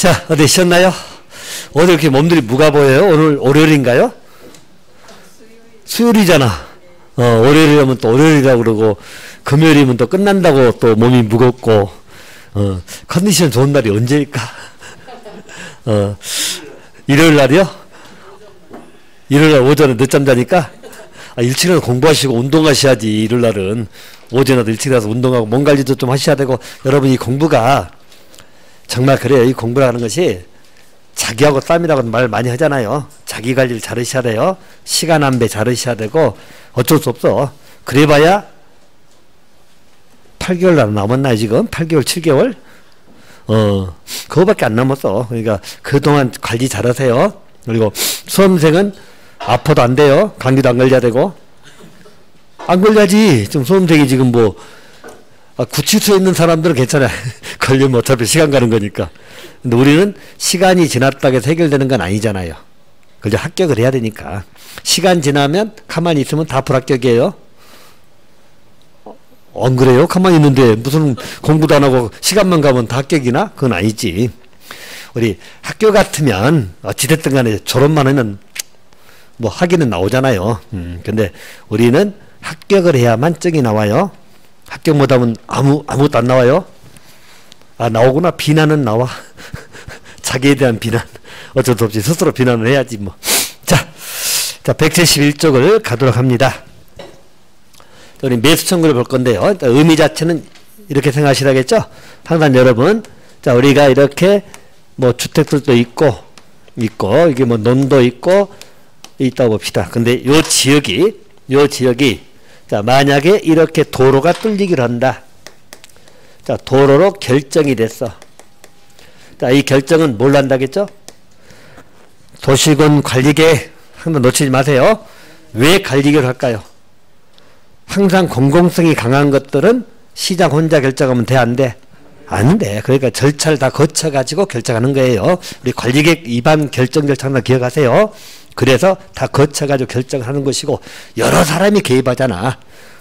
자, 어디 쉬었나요? 오늘 이렇게 몸들이 무가 보여요? 오늘 월요일인가요? 수요일이잖아. 월요일이면 또 월요일이라고 그러고, 금요일이면 또 끝난다고 또 몸이 무겁고, 컨디션 좋은 날이 언제일까? 일요일 날이요? 일요일 날 오전에 늦잠 자니까? 일찍 일어나서 공부하시고 운동하셔야지. 일요일 날은 오전에도 일찍 일어나서 운동하고 몸 관리도 좀 하셔야 되고. 여러분, 이 공부가 정말 그래요. 이 공부라는 것이 자기하고 땀이라고 말 많이 하잖아요. 자기 관리를 잘 하셔야 돼요. 시간 안배 잘 하셔야 되고. 어쩔 수 없어. 그래봐야 8개월 안 남았나요 지금? 8개월 7개월? 그거밖에 안 남았어. 그러니까 그동안 관리 잘 하세요. 그리고 수험생은 아파도 안 돼요. 감기도 안 걸려야 되고. 안 걸려야지. 지금 수험생이 지금 뭐 구치소에 있는 사람들은 괜찮아. 걸리면 어차피 시간 가는 거니까. 근데 우리는 시간이 지났다고 해서 해결되는 건 아니잖아요. 그죠? 합격을 해야 되니까. 시간 지나면 가만히 있으면 다 불합격이에요. 안 그래요? 가만히 있는데 무슨 공부도 안 하고 시간만 가면 다 합격이나? 그건 아니지. 우리 학교 같으면 어찌됐든 간에 졸업만 하면 뭐 학위는 나오잖아요. 근데 우리는 합격을 해야만 증이 나와요. 합격 못하면 아무것도 안 나와요. 나오구나. 비난은 나와. 자기에 대한 비난. 어쩔 수 없이 스스로 비난을 해야지 뭐. 자 171쪽을 가도록 합니다. 우리 매수청구를 볼 건데요. 의미 자체는 이렇게 생각하시라겠죠? 항상 여러분, 자, 우리가 이렇게 뭐 주택들도 있고, 이게 뭐 논도 있다고 봅시다. 근데 요 지역이, 자, 만약에 이렇게 도로가 뚫리기를 한다. 자, 도로로 결정이 됐어. 자, 이 결정은 뭘 한다겠죠? 도시군 관리계획, 항상 놓치지 마세요. 왜 관리계획을 할까요? 항상 공공성이 강한 것들은 시장 혼자 결정하면 돼, 안 돼? 안 돼. 그러니까 절차를 다 거쳐가지고 결정하는 거예요. 우리 관리계획 위반 결정 절차 하나 기억하세요. 그래서 다 거쳐가지고 결정하는 것이고, 여러 사람이 개입하잖아.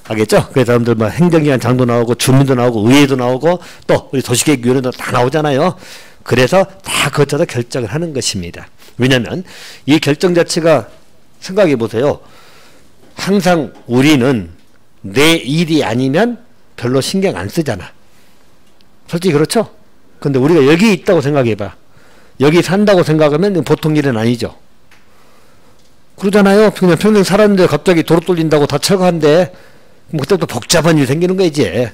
알겠죠? 그래서 사람들 뭐 행정기관 장도 나오고, 주민도 나오고, 의회도 나오고, 또 우리 도시계획위원회도 다 나오잖아요. 그래서 다 거쳐서 결정을 하는 것입니다. 왜냐면 이 결정 자체가 생각해 보세요. 항상 우리는 내 일이 아니면 별로 신경 안 쓰잖아. 솔직히 그렇죠? 근데 우리가 여기 있다고 생각해봐. 여기 산다고 생각하면 보통 일은 아니죠. 그러잖아요. 그냥 평생 살았는데 갑자기 도로 뚫린다고 다 철거한대. 그때부터 복잡한 일이 생기는 거지.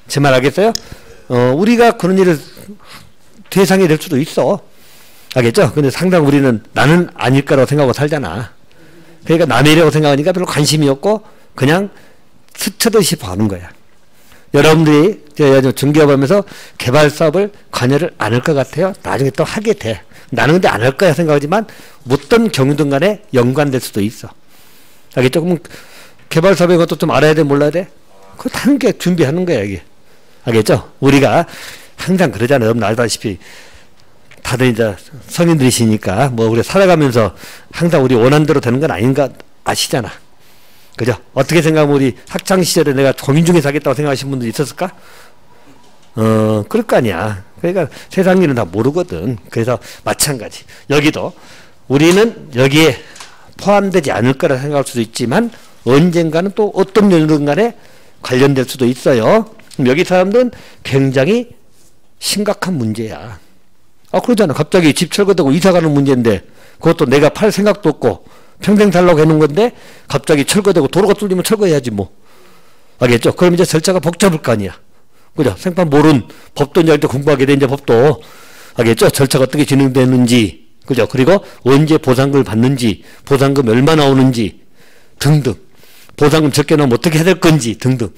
제 말 알겠어요? 우리가 그런 일을 대상이 될 수도 있어. 알겠죠? 근데 상당 우리는 나는 아닐 거라고 생각하고 살잖아. 그러니까 남의 일이라고 생각하니까 별로 관심이 없고 그냥 스쳐듯이 보는 거야. 여러분들이 중개업하면서 개발 사업을 관여를 안 할 것 같아요. 나중에 또 하게 돼. 나는 근데 안 할 거야 생각하지만 어떤 경우든 간에 연관될 수도 있어. 알겠죠? 그럼 개발 사업의 것도 좀 알아야 돼, 몰라야 돼? 그거 다 함께 준비하는 거야, 이게. 알겠죠? 우리가 항상 그러잖아요. 여러분 알다시피 다들 이제 성인들이시니까 뭐 우리 살아가면서 항상 우리 원한대로 되는 건 아닌가 아시잖아. 그죠? 어떻게 생각하면 우리 학창시절에 내가 공인중개사 하겠다고 생각하시는 분들 있었을까? 그럴 거 아니야. 그러니까 세상 일은 다 모르거든. 그래서 마찬가지. 여기도 우리는 여기에 포함되지 않을 거라 생각할 수도 있지만 언젠가는 또 어떤 연륜 간에 관련될 수도 있어요. 여기 사람들은 굉장히 심각한 문제야. 그러잖아. 갑자기 집 철거되고 이사가는 문제인데 그것도 내가 팔 생각도 없고 평생 살라고 해놓은 건데 갑자기 철거되고 도로가 뚫리면 철거해야지 뭐. 알겠죠? 그럼 이제 절차가 복잡할 거 아니야. 그죠? 생판 모른 법도 이제 공부하게 돼 이제 법도. 알겠죠? 절차가 어떻게 진행되는지. 그죠? 그리고 언제 보상금을 받는지, 보상금 얼마 나오는지 등등. 보상금 적게 나오면 어떻게 해야 될 건지 등등.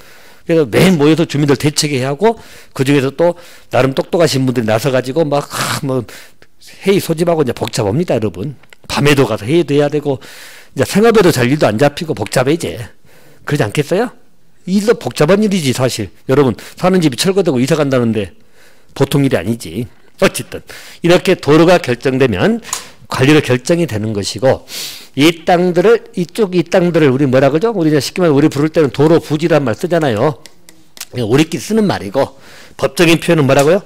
그래서 매일 모여서 주민들 대책해야 하고 그 중에서 또 나름 똑똑하신 분들이 나서가지고 막 뭐 회의 소집하고 이제 복잡합니다, 여러분. 밤에도 가서 회의도 해야 되고 이제 생업에도 잘 일도 안 잡히고 복잡해 이제. 그러지 않겠어요? 일도 복잡한 일이지 사실. 여러분 사는 집이 철거되고 이사 간다는데 보통 일이 아니지. 어쨌든 이렇게 도로가 결정되면 관리로 결정이 되는 것이고 이 땅들을 이 땅들을 우리 뭐라 그러죠? 우리 쉽게 말해 우리 부를 때는 도로 부지란 말 쓰잖아요. 우리끼리 쓰는 말이고 법적인 표현은 뭐라고요?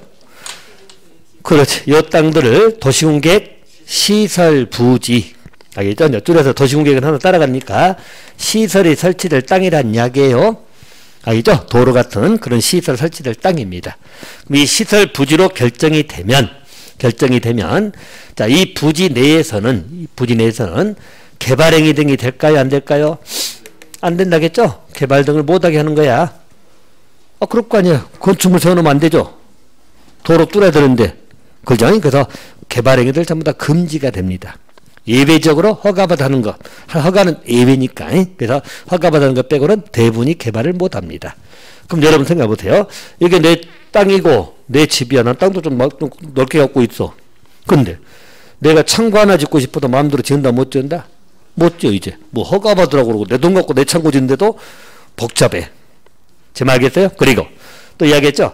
그렇지. 이 땅들을 도시공계획 시설부지. 알겠죠? 줄여서 도시공계획은 하나 따라가니까 시설이 설치될 땅이란 이야기예요. 알겠죠? 도로 같은 그런 시설 설치될 땅입니다. 이 시설 부지로 결정이 되면, 자, 이 부지 내에서는 개발행위 등이 될까요? 안 될까요? 안 된다겠죠? 개발 등을 못하게 하는 거야. 그럴 거 아니에요. 건축물 세워놓으면 안 되죠? 도로 뚫어야 되는데. 그죠? 그래서 개발행위들 전부 다 금지가 됩니다. 예외적으로 허가받는 것. 허가는 예외니까. 그래서 허가받는 것 빼고는 대부분이 개발을 못 합니다. 그럼 여러분 생각해 보세요. 이게 내 땅이고 내 집이야. 난 땅도 좀 넓게 갖고 있어. 근데 내가 창고 하나 짓고 싶어도 마음대로 지은다 못 지은다? 못 지어 이제. 뭐 허가받으라고 그러고 내 돈 갖고 내 창고 짓는데도 복잡해. 제 말 알겠어요? 그리고 또 이야기했죠.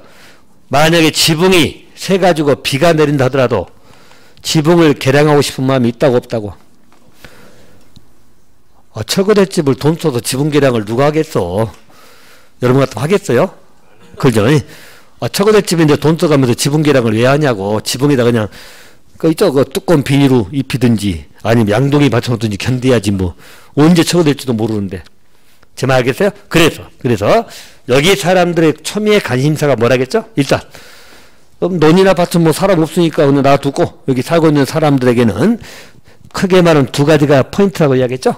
만약에 지붕이 새가지고 비가 내린다 하더라도 지붕을 개량하고 싶은 마음이 있다고 없다고? 철거됐집을 돈 써서 지붕 개량을 누가 하겠어? 여러분 같으면 하겠어요? 그죠? 철거됐집인데 돈 써가면서 지붕 개량을 왜 하냐고. 지붕에다 그냥 그 두꺼운 비닐로 입히든지 아니면 양동이 받쳐놓든지 견뎌야지 뭐. 언제 철거될지도 모르는데. 제 말 알겠어요? 그래서 여기 사람들의 초미의 관심사가 뭐라겠죠? 일단 논이나 밭은 뭐 사람 없으니까 그냥 놔두고 여기 살고 있는 사람들에게는 크게 말하면 두 가지가 포인트라고 이야기했죠?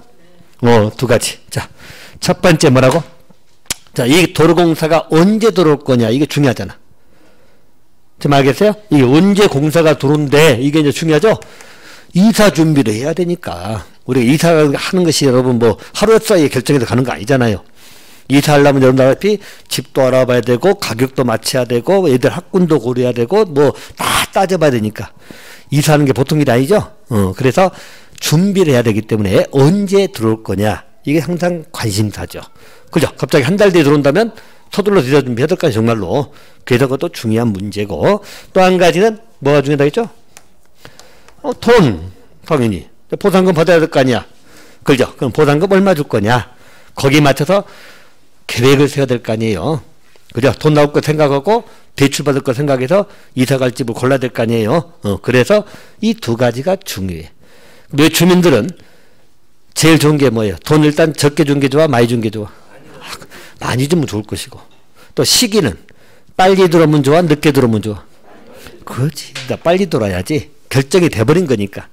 두 가지. 자, 첫 번째 뭐라고? 자, 이 도로공사가 언제 들어올 거냐 이게 중요하잖아. 좀 알겠어요? 이게 언제 공사가 들어온대 이게 이제 중요하죠? 이사 준비를 해야 되니까. 우리가 이사하는 것이 여러분 뭐 하루 사이에 결정해서 가는 거 아니잖아요. 이사하려면 여러분 알다시피 집도 알아봐야 되고 가격도 맞춰야 되고 애들 학군도 고려해야 되고 뭐 다 따져봐야 되니까 이사하는 게 보통 일이 아니죠. 그래서 준비를 해야 되기 때문에 언제 들어올 거냐 이게 항상 관심사죠. 그죠? 갑자기 한 달 뒤에 들어온다면 서둘러 들여 준비해야 될 거야 정말로. 그래서 그것도 중요한 문제고 또 한 가지는 뭐가 중요하다겠죠? 돈 당연히 보상금 받아야 될 거 아니야. 그죠? 그럼 보상금 얼마 줄 거냐 거기에 맞춰서 계획을 세워야 될 거 아니에요. 그죠? 돈 나올 거 생각하고 대출 받을 거 생각해서 이사 갈 집을 골라야 될 거 아니에요. 그래서 이 두 가지가 중요해. 왜 주민들은 제일 좋은 게 뭐예요? 돈 일단 적게 준 게 좋아? 많이 준 게 좋아? 많이 주면 좋을 것이고 또 시기는 빨리 들어오면 좋아? 늦게 들어오면 좋아? 그렇지. 빨리 들어와야지. 결정이 돼버린 거니까.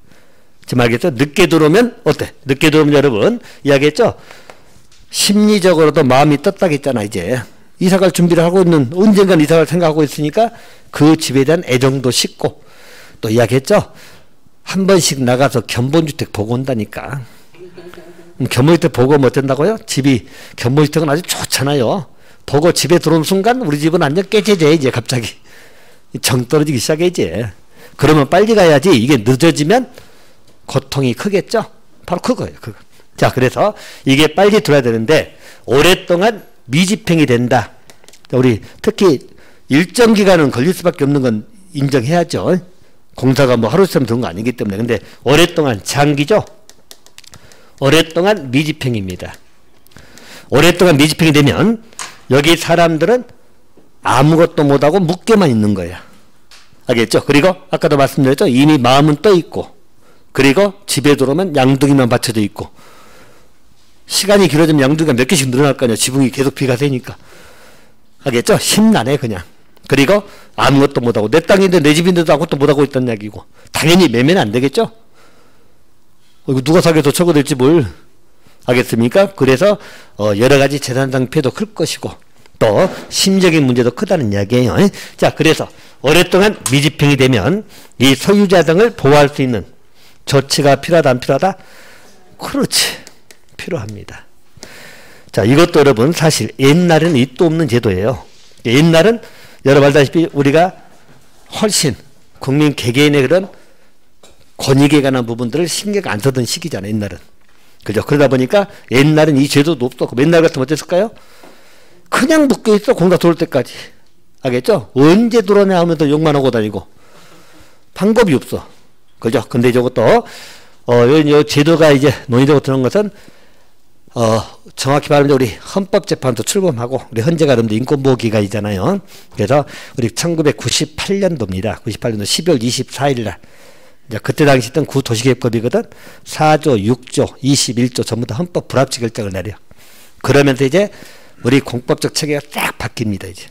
지금 알겠죠? 늦게 들어오면 어때? 늦게 들어오면 여러분 이야기했죠? 심리적으로도 마음이 떴다겠잖아 이제. 이사갈 준비를 하고 있는 언젠간 이사갈 생각하고 있으니까 그 집에 대한 애정도 식고 또 이야기했죠? 한 번씩 나가서 견본주택 보고 온다니까. 견본주택 보고 뭐 된다고요? 집이 견본주택은 아주 좋잖아요. 보고 집에 들어온 순간 우리 집은 완전 깨져져 이제 갑자기. 정 떨어지기 시작해 이제. 그러면 빨리 가야지. 이게 늦어지면 고통이 크겠죠? 바로 그거예요. 그거. 자, 그래서 이게 빨리 들어야 되는데 오랫동안 미집행이 된다. 우리 특히 일정 기간은 걸릴 수밖에 없는 건 인정해야죠. 공사가 뭐 하루 있으면 되는 거 아니기 때문에. 근데 오랫동안 장기죠. 오랫동안 미집행입니다. 오랫동안 미집행이 되면 여기 사람들은 아무것도 못하고 묵게만 있는 거야. 알겠죠? 그리고 아까도 말씀드렸죠? 이미 마음은 떠 있고 그리고 집에 들어오면 양둥이만 받쳐져 있고 시간이 길어지면 양둥이가 몇 개씩 늘어날 거 아니야. 지붕이 계속 비가 새니까. 알겠죠? 심란해 그냥. 그리고 아무것도 못하고 내 땅인데 내 집인데도 아무것도 못하고 있다는 이야기고 당연히 매매는 안 되겠죠? 이거 누가 사게도 처고될지 뭘 알겠습니까? 그래서 여러 가지 재산상 피해도 클 것이고 또 심적인 문제도 크다는 이야기예요. 자, 그래서 오랫동안 미집행이 되면 이 소유자 등을 보호할 수 있는 조치가 필요하다 안 필요하다? 그렇지. 필요합니다. 자, 이것도 여러분 사실 옛날에는 있도 없는 제도예요. 옛날은 여러분 알다시피 우리가 훨씬 국민 개개인의 그런 권익에 관한 부분들을 신경 안 쓰던 시기잖아요. 옛날은. 그죠? 그러다 보니까 옛날엔 이 제도도 없었고 맨날 같으면 어땠을까요? 그냥 묶여있어. 공사 들어올 때까지. 알겠죠? 언제 들어오냐 하면서 욕만 하고 다니고 방법이 없어. 그죠? 근데 이것도 요 제도가 이제 논의되고 들어온 것은 정확히 말하면 우리 헌법재판소 출범하고 우리 헌재가 여러분들 인권보호기관이잖아요. 그래서 우리 1998년도입니다. 98년도 12월 24일 날 그때 당시 있던 구도시계획법이거든. 4조, 6조, 21조 전부 다 헌법 불합치 결정을 내려. 그러면서 이제 우리 공법적 체계가 딱 바뀝니다. 이제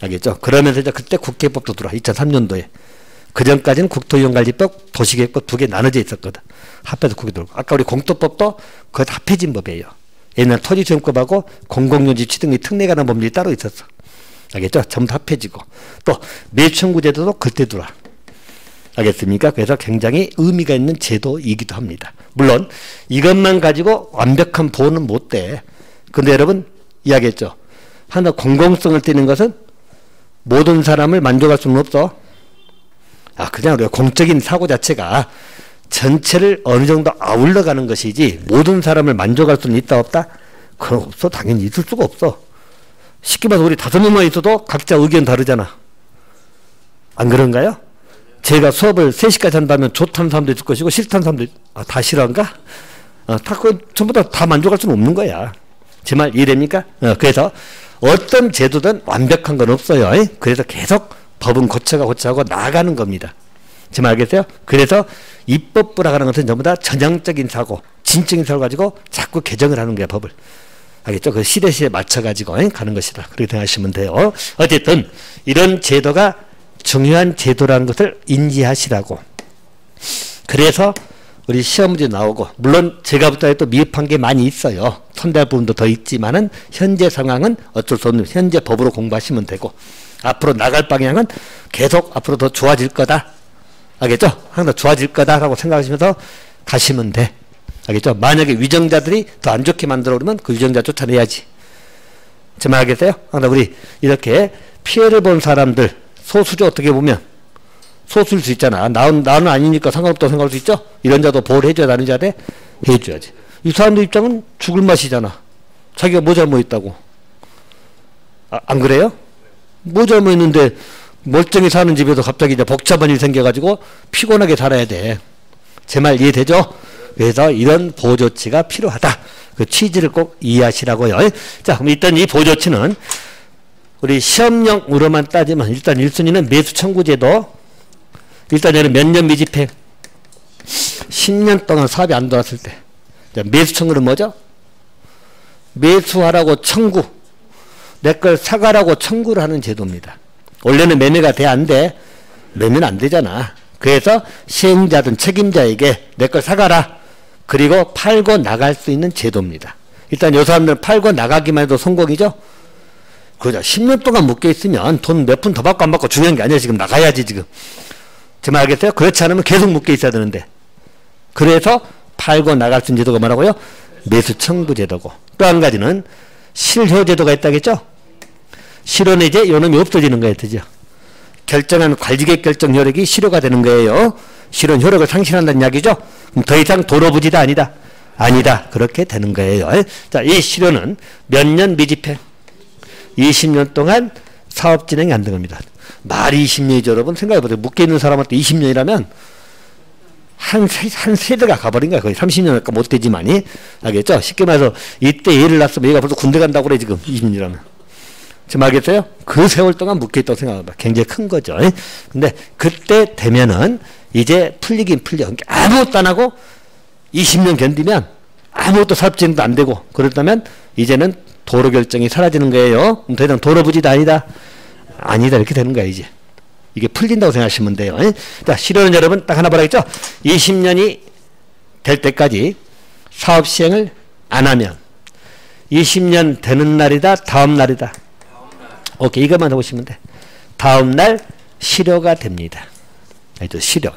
알겠죠? 그러면서 이제 그때 국회법도 들어와. 2003년도에. 그 전까지는 국토이용관리법, 도시계획법 두 개 나눠져 있었거든. 합해서 국회 들어오고. 아까 우리 공토법도 그거 다 합해진 법이에요. 옛날 토지수용법하고 공공용지 취득 및 특례에 관한 법률이 따로 있었어. 알겠죠? 전부 다 합해지고. 또 매춘구제도도 그때 들어와. 알겠습니까? 그래서 굉장히 의미가 있는 제도이기도 합니다. 물론 이것만 가지고 완벽한 보호는 못 돼. 근데 여러분 이야기했죠. 하나 공공성을 띠는 것은 모든 사람을 만족할 수는 없어. 그냥 우리가 공적인 사고 자체가 전체를 어느 정도 아울러 가는 것이지 모든 사람을 만족할 수는 있다 없다? 그건 없어. 당연히 있을 수가 없어. 쉽게 말해서 우리 5명만 있어도 각자 의견 다르잖아. 안 그런가요? 제가 수업을 3시까지 한다면 좋다는 사람도 있을 것이고 싫다는 사람도 다 싫어한가? 전부 다 만족할 수는 없는 거야. 제 말 이해됩니까? 그래서 어떤 제도든 완벽한 건 없어요. 그래서 계속 법은 고쳐가고 나아가는 겁니다. 제 말 알겠어요? 그래서 입법부라고 하는 것은 전부 다 전향적인 사고, 진적인 사고를 가지고 자꾸 개정을 하는 거야, 법을. 알겠죠? 그 시대에 맞춰가지고 가는 것이다. 그렇게 생각하시면 돼요. 어쨌든 이런 제도가 중요한 제도라는 것을 인지하시라고. 그래서 우리 시험 문제 나오고, 물론 제가 부터 또 미흡한 게 많이 있어요. 손대할 부분도 더 있지만은 현재 상황은 어쩔 수 없는 현재 법으로 공부하시면 되고, 앞으로 나갈 방향은 계속 앞으로 더 좋아질 거다. 알겠죠? 항상 좋아질 거다라고 생각하시면서 가시면 돼. 알겠죠? 만약에 위정자들이 더 안 좋게 만들어 그러면 그 위정자 쫓아내야지. 제 말 알겠어요? 항상 우리 이렇게 피해를 본 사람들, 소수죠. 어떻게 보면 소수일 수 있잖아. 나는 아니니까 상관없다고 생각할 수 있죠. 이런 자도 보호를 해줘야 다른 자한테 해줘야지. 이 사람들 입장은 죽을 맛이잖아. 자기가 뭐 잘못했다고. 안 그래요? 뭐 잘못했는데 멀쩡히 사는 집에서 갑자기 이제 복잡한 일이 생겨가지고 피곤하게 살아야 돼. 제 말 이해되죠? 그래서 이런 보호조치가 필요하다. 그 취지를 꼭 이해하시라고요. 자, 그럼 일단 이 보호조치는 우리 시험용으로만 따지면 일단 1순위는 매수청구제도. 일단 얘는 몇 년 미집행? 10년 동안 사업이 안 들어왔을 때. 매수청구는 뭐죠? 매수하라고 청구. 내 걸 사가라고 청구를 하는 제도입니다. 원래는 매매가 돼, 안 돼? 매매는 안 되잖아. 그래서 시행자든 책임자에게 내 걸 사가라. 그리고 팔고 나갈 수 있는 제도입니다. 일단 이 사람들은 팔고 나가기만 해도 성공이죠? 그죠. 10년 동안 묶여있으면 돈 몇 푼 더 받고 안 받고 중요한 게 아니야. 지금 나가야지, 지금. 제 말 알겠어요? 그렇지 않으면 계속 묶여있어야 되는데. 그래서 팔고 나갈 수 있는 제도가 뭐라고요? 매수청구제도고. 또 한 가지는 실효제도가 있다겠죠? 실효내제, 요놈이 없어지는 거예요. 그죠? 결정한 관리계획 결정 효력이 실효가 되는 거예요. 실효는 효력을 상실한다는 이야기죠? 그럼 더 이상 도로부지다 아니다? 아니다. 그렇게 되는 거예요. 자, 이 실효는 몇 년 미집행? 20년 동안 사업 진행이 안 된 겁니다. 말이 20년이죠, 여러분. 생각해보세요. 묶여있는 사람한테 20년이라면 한 세대가 가버린 거야. 거의 30년일까 못 되지만이. 알겠죠? 쉽게 말해서 이때 얘를 낳았으면 얘가 벌써 군대 간다고 그래, 지금. 20년이라면. 지금 알겠어요? 그 세월 동안 묶여있다고 생각합니다. 굉장히 큰 거죠. 근데 그때 되면은 이제 풀리긴 풀려. 아무것도 안 하고 20년 견디면 아무것도 사업 진행도 안 되고 그렇다면 이제는 도로 결정이 사라지는 거예요. 더 이상 도로 부지다 아니다? 아니다. 이렇게 되는 거야, 이제. 이게 풀린다고 생각하시면 돼요. 자, 실효는 여러분 딱 하나 봐야겠죠? 20년이 될 때까지 사업 시행을 안 하면 20년 되는 날이다, 다음 날이다. 오케이, 이것만 해보시면 돼. 다음 날 실효가 됩니다. 알죠? 실효.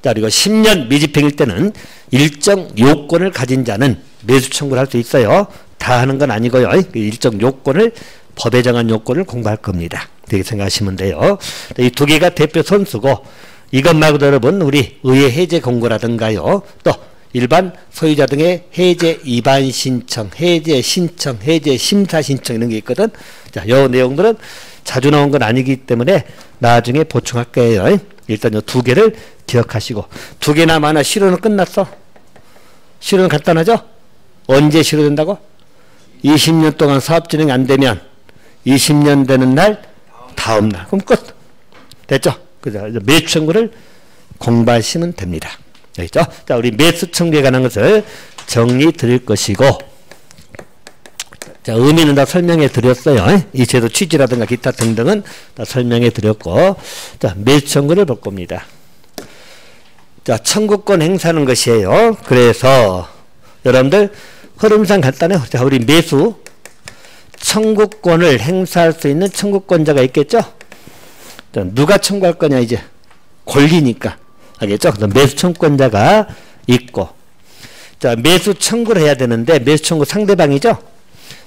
자, 그리고 10년 미집행일 때는 일정 요건을 가진 자는 매수 청구를 할 수 있어요. 다 하는 건 아니고요. 일정 요건을, 법에 정한 요건을 공부할 겁니다. 이렇게 생각하시면 돼요. 이 두 개가 대표 선수고, 이것 말고도 여러분, 우리 의회 해제 공고라든가요. 또 일반 소유자 등의 해제 위반 신청, 해제 신청, 해제 심사 신청 이런 게 있거든. 자, 이 내용들은 자주 나온 건 아니기 때문에 나중에 보충할 거예요. 일단 이 두 개를 기억하시고, 두 개나 많아. 실효는 끝났어. 실효는 간단하죠? 언제 실효된다고? 20년 동안 사업 진행이 안 되면 20년 되는 날 다음 날. 그럼 끝. 됐죠? 그죠? 매수 청구를 공부하시면 됩니다. 알겠죠? 자, 우리 매수 청구에 관한 것을 정리 드릴 것이고, 자, 의미는 다 설명해 드렸어요. 이 제도 취지라든가 기타 등등은 다 설명해 드렸고, 자, 매수 청구를 볼 겁니다. 자, 청구권 행사하는 것이에요. 그래서 여러분들 흐름상 간단해요. 자, 우리 매수 청구권을 행사할 수 있는 청구권자가 있겠죠? 자, 누가 청구할 거냐, 이제. 권리니까. 알겠죠? 매수 청구권자가 있고. 자, 매수 청구를 해야 되는데, 매수 청구 상대방이죠?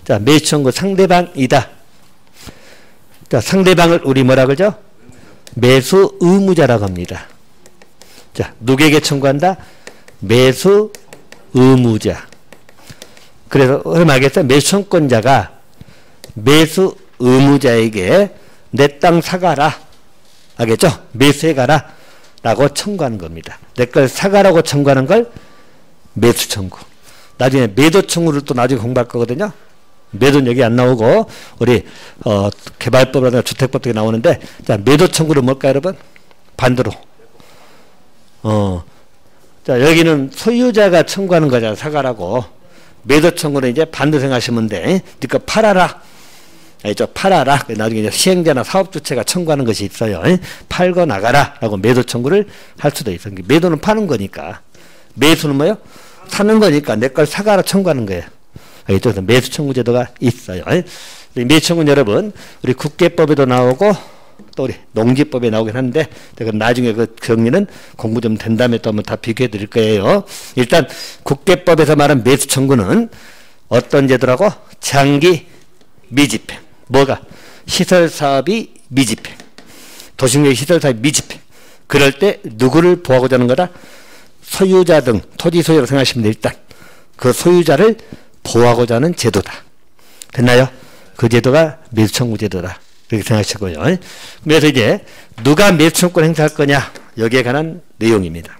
자, 매수 청구 상대방이다. 자, 상대방을 우리 뭐라 그러죠? 매수 의무자라고 합니다. 자, 누구에게 청구한다? 매수 의무자. 그래서 얼마 하겠어요? 매수 청구권자가 매수 의무자에게 내 땅 사가라. 알겠죠? 매수해 가라. 라고 청구하는 겁니다. 내 걸 사가라고 청구하는 걸 매수 청구. 나중에 매도 청구를 또 나중에 공부할 거거든요. 매도는 여기 안 나오고 우리 개발법이라든가 주택법 등에 나오는데, 자, 매도 청구는 뭘까요, 여러분? 반대로. 자, 여기는 소유자가 청구하는 거잖아, 사가라고. 매도 청구는 이제 반대로 생각하시면 돼. 그러니까 팔아라. 알죠? 팔아라. 나중에 이제 시행자나 사업주체가 청구하는 것이 있어요. 팔고 나가라. 라고 매도 청구를 할 수도 있어요. 매도는 파는 거니까. 매수는 뭐요? 사는 거니까 내 걸 사가라 청구하는 거예요. 알겠죠? 그래서 매수 청구 제도가 있어요. 매수 청구는 여러분, 우리 국계법에도 나오고, 또 우리 농지법에 나오긴 하는데, 나중에 그 정리는 공부 좀 된 다음에 또 한번 다 비교해 드릴 거예요. 일단, 국계법에서 말한 매수 청구는 어떤 제도라고? 장기 미집행. 뭐가? 시설사업이 미집행. 도시공역 시설사업이 미집행. 그럴 때 누구를 보호하고자 하는 거다? 소유자 등 토지 소유라고 생각하시면 돼요. 일단 그 소유자를 보호하고자 하는 제도다. 됐나요? 그 제도가 매수 청구 제도다. 그렇게 생각하시고요. 그래서 이제 누가 매수 청구권 행사할 거냐? 여기에 관한 내용입니다.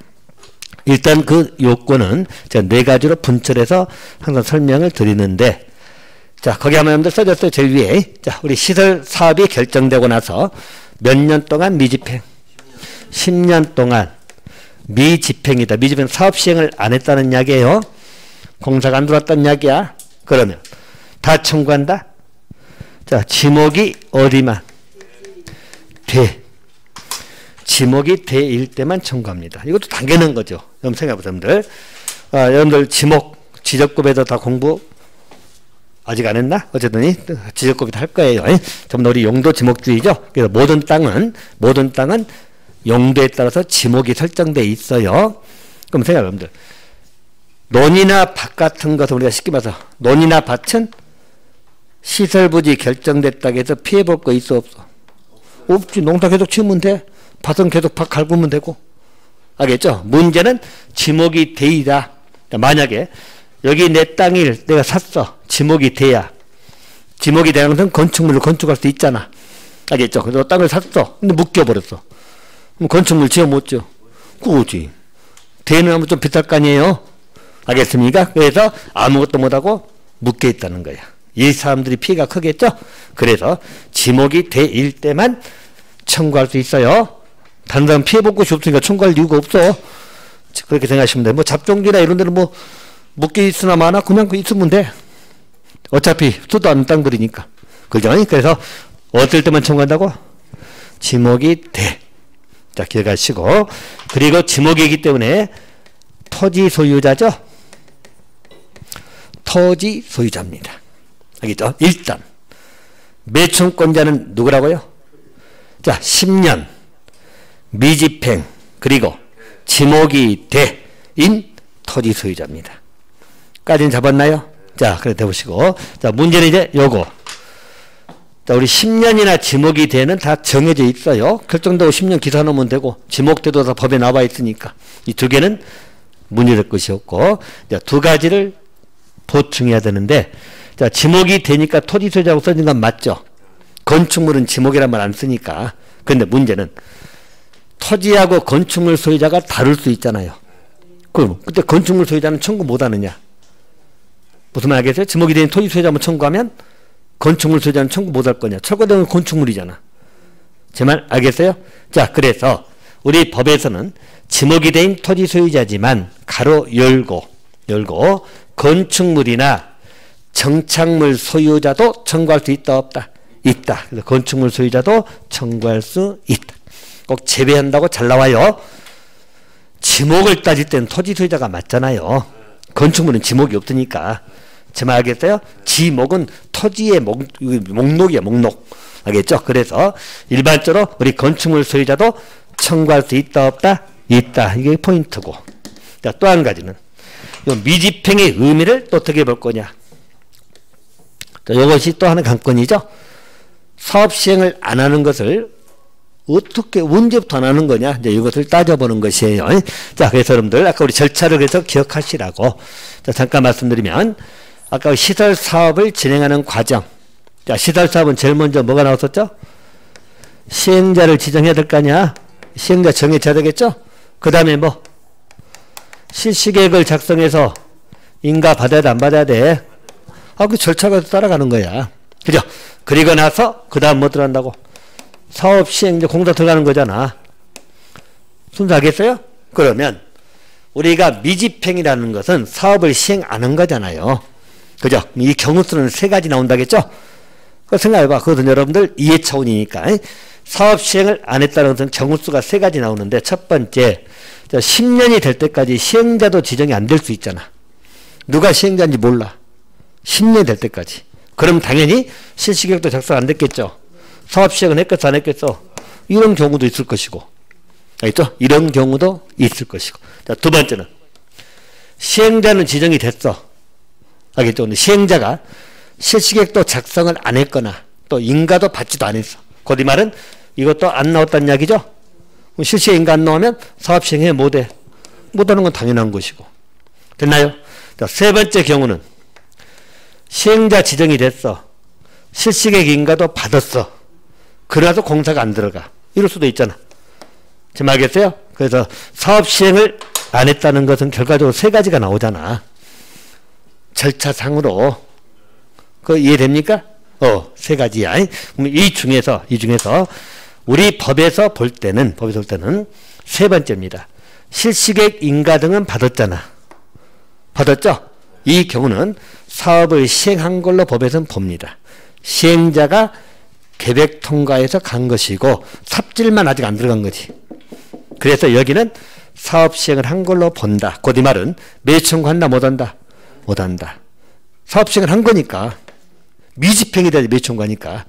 일단 그 요건은 제가 4가지로 분철해서 항상 설명을 드리는데, 자, 거기 한번 여러분들 써줬어요. 제일 위에. 자, 우리 시설 사업이 결정되고 나서 몇 년 동안 미집행? 10년 동안 미집행이다. 미집행 사업 시행을 안 했다는 이야기예요. 공사가 안 들어왔다는 이야기야. 그러면 다 청구한다. 자, 지목이 어디만? 돼. 지목이 돼일 때만 청구합니다. 이것도 당연한 거죠. 여러분 생각해보세요. 여러분들 지목, 지적급에도 다 공부 아직 안 했나? 어쨌든 지적급이 다 할 거예요. 전부 다 우리 용도 지목주의죠. 그래서 모든 땅은 용도에 따라서 지목이 설정되어 있어요. 그럼 생각해 여러분들. 논이나 밭 같은 것은 우리가 쉽게 말해서 논이나 밭은 시설부지 결정됐다고 해서 피해볼 거 있어 없어? 없지. 농사 계속 지으면 돼. 밭은 계속 밭 갈구면 되고. 알겠죠? 문제는 지목이 돼이다. 만약에 여기 내 땅을 내가 샀어. 지목이 돼야. 지목이 되는 것은 건축물을 건축할 수 있잖아. 알겠죠? 그래서 땅을 샀어. 근데 묶여버렸어. 그럼 건축물 지어 못 지어. 그거지. 되는 하면 좀 비쌀 거 아니에요? 알겠습니까? 그래서 아무것도 못하고 묶여 있다는 거야. 이 사람들이 피해가 크겠죠? 그래서 지목이 돼일 때만 청구할 수 있어요. 다른 사람 피해볼 곳이 없으니까 청구할 이유가 없어. 그렇게 생각하시면 돼. 뭐 잡종지나 이런 데는 뭐 묶여 있으나 마나 그냥 있으면 돼. 어차피 쓰도 않는 땅들이니까. 그죠? 그래서 어떨 때만 청구한다고? 지목이 돼. 자, 기억하시고. 그리고 지목이기 때문에 토지 소유자죠? 토지 소유자입니다. 알겠죠? 일단 매청권자는 누구라고요? 자, 10년 미집행 그리고 지목이 돼인 토지 소유자입니다. 까지는 잡았나요? 자, 그래 해보시고. 자, 문제는 이제 요거. 자, 우리 10년이나 지목이 되는 다 정해져 있어요. 결정되고 10년 기사 놓으면 되고, 지목돼도 다 법에 나와 있으니까. 이 두 개는 문제될 것이 없고, 자, 2가지를 보충해야 되는데, 자, 지목이 되니까 토지 소유자라고 써진 건 맞죠? 건축물은 지목이란 말 안 쓰니까. 근데 문제는 토지하고 건축물 소유자가 다를 수 있잖아요. 그럼 그때 건축물 소유자는 청구 못 하느냐? 무슨 말 알겠어요? 지목이 된 토지 소유자만 청구하면 건축물 소유자는 청구 못할 거냐. 철거되는 건축물이잖아. 제 말 알겠어요? 자, 그래서 우리 법에서는 지목이 된 토지 소유자지만 가로 열고 건축물이나 정착물 소유자도 청구할 수 있다 없다? 있다. 그래서 건축물 소유자도 청구할 수 있다. 꼭 제외한다고 잘 나와요. 지목을 따질 때는 토지 소유자가 맞잖아요. 건축물은 지목이 없으니까. 제 말 알겠어요? 지목은 토지의 목록이야, 목록. 알겠죠? 그래서 일반적으로 우리 건축물 소유자도 청구할 수 있다 없다? 있다. 이게 포인트고. 자, 또 한 가지는 요 미집행의 의미를 또 어떻게 볼 거냐. 자, 이것이 또 하나의 관건이죠. 사업 시행을 안 하는 것을 어떻게 언제부터 안 하는 거냐. 이제 이것을 따져보는 것이에요. 자, 그래서 여러분들 아까 우리 절차를 그래서 기억하시라고. 자, 잠깐 말씀드리면 아까 시설 사업을 진행하는 과정. 자, 시설 사업은 제일 먼저 뭐가 나왔었죠? 시행자를 지정해야 될 거 아니야. 시행자 정해져야 되겠죠? 그 다음에 뭐 실시계획을 작성해서 인가 받아야 돼, 안 받아야 돼? 아, 그 절차가 따라가는 거야. 그죠? 그리고 나서 그 다음 뭐 들어간다고? 사업 시행 이제 공사 들어가는 거잖아. 순서 알겠어요? 그러면 우리가 미집행이라는 것은 사업을 시행 안 한 거잖아요. 그죠? 이 경우수는 세 가지 나온다겠죠? 그 생각해봐. 그것은 여러분들 이해 차원이니까. 사업 시행을 안 했다는 것은 경우수가 세 가지 나오는데 첫 번째, 10년이 될 때까지 시행자도 지정이 안 될 수 있잖아. 누가 시행자인지 몰라. 10년 될 때까지. 그럼 당연히 실시계획도 작성 안 됐겠죠. 사업 시행은 했겠어, 안 했겠어? 이런 경우도 있을 것이고. 알겠죠? 이런 경우도 있을 것이고. 자, 두 번째는 시행자는 지정이 됐어. 알겠죠? 근데 시행자가 실시계획도 작성을 안 했거나 또 인가도 받지도 않았어. 곧 이 말은 이것도 안 나왔다는 이야기죠? 실시에 인가 안 나오면 사업 시행해 못해. 못하는 건 당연한 것이고. 됐나요? 자, 세 번째 경우는 시행자 지정이 됐어. 실시계획 인가도 받았어. 그래도 공사가 안 들어가. 이럴 수도 있잖아. 지금 알겠어요? 그래서 사업 시행을 안 했다는 것은 결과적으로 세 가지가 나오잖아. 절차상으로. 그거 이해됩니까? 세 가지야. 그럼 이 중에서 우리 법에서 볼 때는 세 번째입니다. 실시계획 인가 등은 받았잖아. 받았죠? 이 경우는 사업을 시행한 걸로 법에서는 봅니다. 시행자가 계획 통과해서 간 것이고 삽질만 아직 안 들어간 거지. 그래서 여기는 사업 시행을 한 걸로 본다. 곧 이 말은 매수 청구한다 못한다? 못한다. 사업 시행을 한 거니까 미집행이 돼야지 매수 청구하니까.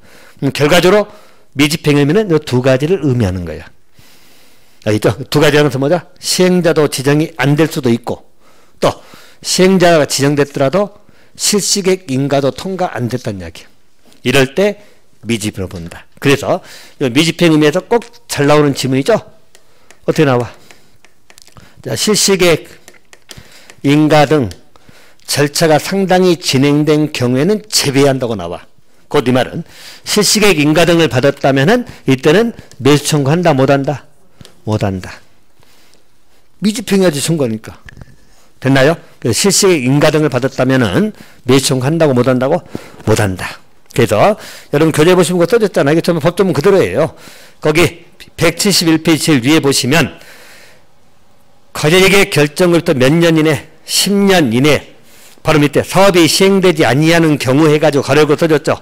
결과적으로 미집행이면 이 두 가지를 의미하는 거야. 알겠죠? 두 가지라는 것은 뭐죠? 시행자도 지정이 안 될 수도 있고 또 시행자가 지정됐더라도 실시계획 인가도 통과 안 됐다는 이야기야. 이럴 때 미집으로 본다. 그래서 미집행 의미에서 꼭 잘 나오는 지문이죠? 어떻게 나와? 자, 실시계획 인가 등 절차가 상당히 진행된 경우에는 제외한다고 나와. 곧 이 말은 실시계획 인가 등을 받았다면은 이때는 매수 청구한다 못한다? 못한다. 미집행해야지 청구하니까. 됐나요? 실시계획 인가 등을 받았다면은 매수 청구한다고 못한다고? 못한다. 그래서 여러분 교재 보시면 그거 써졌잖아요. 이게 처음에 법조문 그대로예요. 거기 171페이지 제일 위에 보시면 거래액의 결정으로부터 몇 년 이내 10년 이내 바로 밑에 사업이 시행되지 아니하는 경우 해가지고 가려고 써졌죠.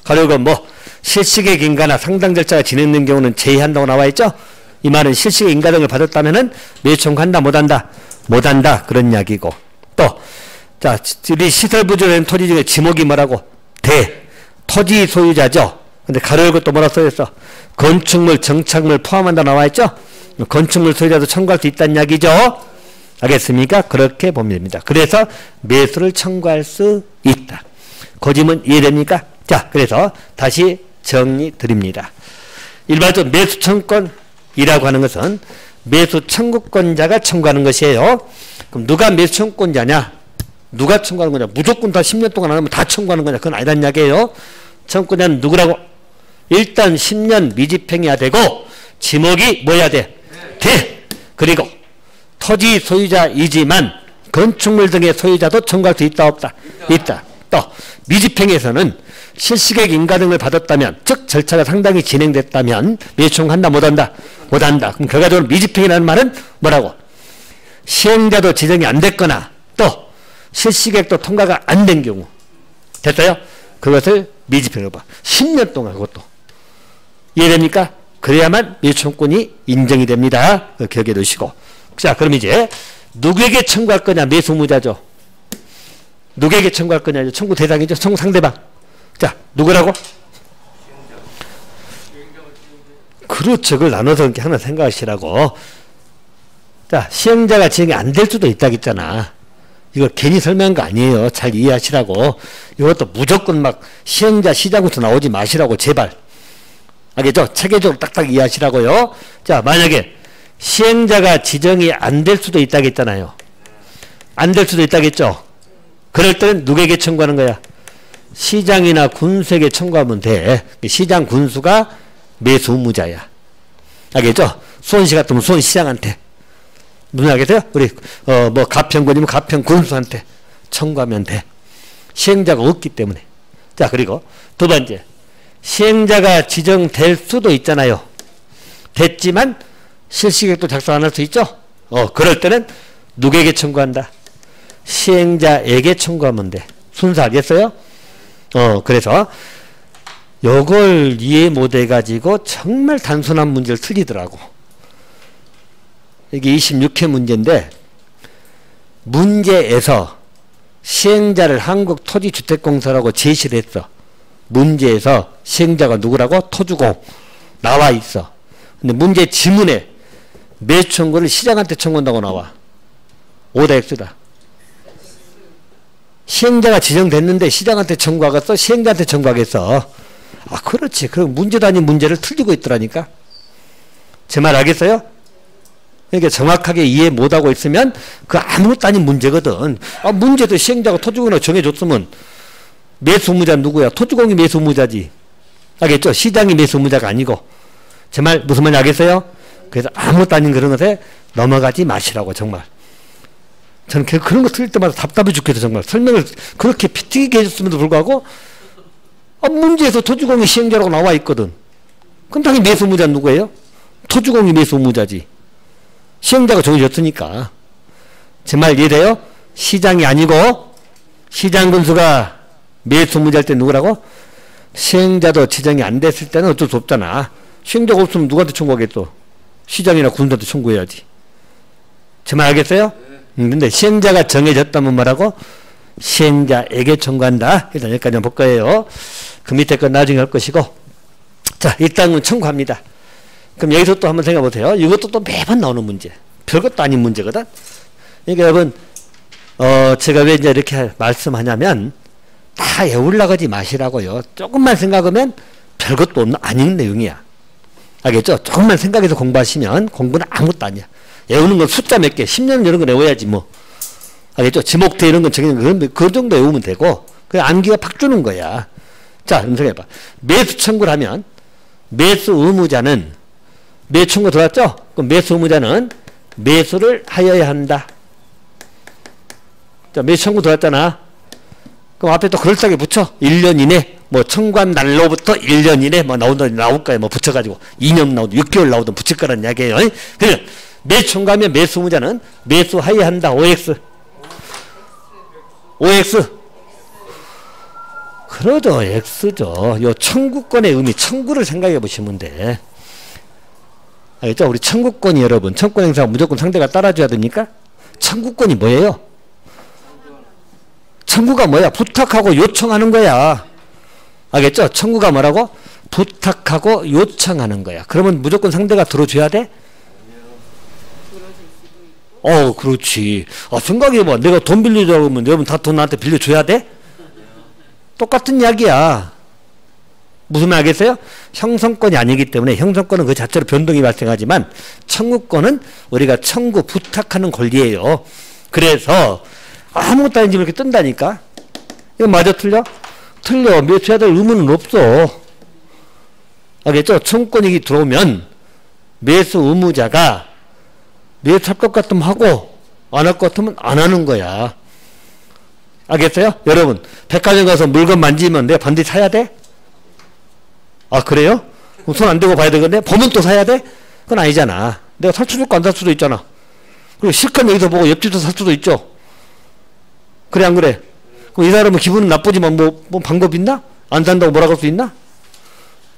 가려고 뭐 실시계획 인가나 상당 절차가 진행된 경우는 제외한다고 나와 있죠. 이 말은 실시계획 인가 등을 받았다면은 매수 청구한다 못한다? 못한다. 그런 이야기고 또 자, 우리 시설 부지된 토지 중에 지목이 뭐라고? 토지 소유자죠. 근데 가로 열고 또 뭐라 써있어? 건축물, 정착물 포함한다 나와 있죠? 건축물 소유자도 청구할 수 있다는 이야기죠. 알겠습니까? 그렇게 보면 됩니다. 그래서 매수를 청구할 수 있다. 고지문 이해됩니까? 자, 그래서 다시 정리 드립니다. 일반적으로 매수 청구권이라고 하는 것은 매수 청구권자가 청구하는 것이에요. 그럼 누가 매수 청구권자냐? 누가 청구하는 거냐? 무조건 다 10년 동안 안 하면 다 청구하는 거냐? 그건 아니란 이야기예요. 청구권자는 누구라고? 일단 10년 미집행해야 되고 지목이 뭐 해야 돼? 돼. 그리고 토지 소유자이지만 건축물 등의 소유자도 청구할 수 있다 없다? 있다. 또 미집행에서는 실시객 인가 등을 받았다면, 즉 절차가 상당히 진행됐다면 매수청구한다 못한다? 못한다. 그럼 결과적으로 미집행이라는 말은 뭐라고? 시행자도 지정이 안 됐거나 또 실시객도 통과가 안 된 경우 됐어요? 그것을 미집행으로 봐. 10년 동안 그것도. 이해됩니까? 그래야만 매수청구권이 인정이 됩니다. 기억해 두시고. 자, 그럼 이제 누구에게 청구할 거냐? 매수 의무자죠. 누구에게 청구할 거냐? 청구 대상이죠. 청구 상대방. 자, 누구라고? 그렇죠. 그걸 나눠서 이렇게 하나 생각하시라고. 자, 시행자가 지정이 안 될 수도 있다겠잖아. 이거 괜히 설명한 거 아니에요. 잘 이해하시라고. 이것도 무조건 막 시행자 시장부터 나오지 마시라고, 제발. 알겠죠? 체계적으로 딱딱 이해하시라고요. 자, 만약에 시행자가 지정이 안 될 수도 있다겠잖아요. 안 될 수도 있다겠죠? 그럴 때는 누구에게 청구하는 거야? 시장이나 군수에게 청구하면 돼. 시장, 군수가 매수 의무자야. 알겠죠? 수원시 같으면 수원시장한테. 무슨 알겠어요? 우리 뭐 가평군이면 가평군수한테 청구하면 돼. 시행자가 없기 때문에. 자, 그리고 두 번째, 시행자가 지정될 수도 있잖아요. 됐지만 실시계획도 작성 안 할 수 있죠? 그럴 때는 누구에게 청구한다? 시행자에게 청구하면 돼. 순서 알겠어요? 그래서 요걸 이해 못해 가지고 정말 단순한 문제를 틀리더라고. 이게 26회 문제인데, 문제에서 시행자를 한국토지주택공사라고 제시를 했어. 문제에서 시행자가 누구라고? 토주공 나와 있어. 근데 문제 지문에 매수 청구를 시장한테 청구한다고 나와. 오다 X다. 시행자가 지정됐는데 시장한테 청구하겠어? 시행자한테 청구하겠어? 아, 그렇지. 그럼 문제도 아닌 문제를 틀리고 있더라니까. 제 말 알겠어요? 그러니까 정확하게 이해 못하고 있으면 그 아무것도 아닌 문제거든. 아, 문제도 시행자가 토주공으로 정해줬으면 매수 의무자는 누구야? 토주공이 매수 의무자지. 알겠죠? 시장이 매수 의무자가 아니고. 제 말 무슨 말인지 알겠어요? 그래서 아무것도 아닌 그런 것에 넘어가지 마시라고, 정말. 저는 그런 거 틀릴 때마다 답답해 죽겠어, 정말. 설명을 그렇게 피튀기게 해줬음에도 불구하고 문제에서 토주공이 시행자라고 나와 있거든. 그럼 당연히 매수 의무자는 누구예요? 토주공이 매수 의무자지. 시행자가 정해졌으니까. 제 말 이해돼요? 시장이 아니고 시장 군수가 매수 의무자일 때 누구라고? 시행자도 지정이 안 됐을 때는 어쩔 수 없잖아. 시행자가 없으면 누구한테 청구하겠어? 시장이나 군수한테 청구해야지. 제 말 알겠어요? 근데 시행자가 정해졌다면 뭐라고? 시행자에게 청구한다. 일단 여기까지 볼 거예요. 그 밑에 건 나중에 할 것이고. 자, 일단은 청구합니다. 그럼 여기서 또 한번 생각해 보세요. 이것도 또 매번 나오는 문제. 별것도 아닌 문제거든. 그러니까 여러분, 제가 왜 이제 이렇게 말씀하냐면, 다 외우려고 하지 마시라고요. 조금만 생각하면 별것도 없는, 아닌 내용이야. 알겠죠? 조금만 생각해서 공부하시면 공부는 아무것도 아니야. 외우는 건 숫자 몇 개, 10년 이런 거 외워야지 뭐. 알겠죠? 지목대 이런 건 정해진 그 정도 외우면 되고, 그 암기가 팍 주는 거야. 자, 생각해봐. 매수 청구를 하면, 매수 의무자는, 매수 청구 들어왔죠? 그럼 매수 의무자는 매수를 하여야 한다. 자, 매수 청구 들어왔잖아. 그럼 앞에 또 그럴싸하게 붙여. 1년 이내, 뭐 청구한 날로부터 1년 이내, 뭐 나올 거야. 뭐 붙여가지고 2년 나오든 6개월 나오든 붙일 거란 이야기예요. 그래. 매수 청구하면 매수 의무자는 매수하여야 한다. OX. OX. 그러죠. X죠. 요 청구권의 의미, 청구를 생각해 보시면 돼. 알겠죠? 우리 청구권이 여러분, 청구권 행사가 무조건 상대가 따라줘야 됩니까? 청구권이 뭐예요? 청구가 뭐야? 부탁하고 요청하는 거야. 알겠죠? 청구가 뭐라고? 부탁하고 요청하는 거야. 그러면 무조건 상대가 들어줘야 돼? 그렇지. 생각해봐. 내가 돈 빌리자고 하면 여러분 다 돈 나한테 빌려줘야 돼? 똑같은 이야기야. 무슨 말 알겠어요? 형성권이 아니기 때문에, 형성권은 그 자체로 변동이 발생하지만 청구권은 우리가 청구, 부탁하는 권리예요. 그래서 아무것도 아닌지 이렇게 뜬다니까. 이거 맞아 틀려? 틀려. 매수해야 될 의무는 없어. 알겠죠? 청구권이 들어오면 매수 의무자가 매수할 것 같으면 하고 안 할 것 같으면 안 하는 거야. 알겠어요? 여러분, 백화점 가서 물건 만지면 내가 반드시 사야 돼? 아, 그래요? 손 안 대고 봐야 되겠네? 보면 또 사야 돼? 그건 아니잖아. 내가 살 수도 있고 안 살 수도 있잖아. 그리고 실컷 여기서 보고 옆집도 살 수도 있죠. 그래, 안 그래? 그럼 이 사람은 기분은 나쁘지만 뭐 방법 있나? 안 산다고 뭐라고 할 수 있나?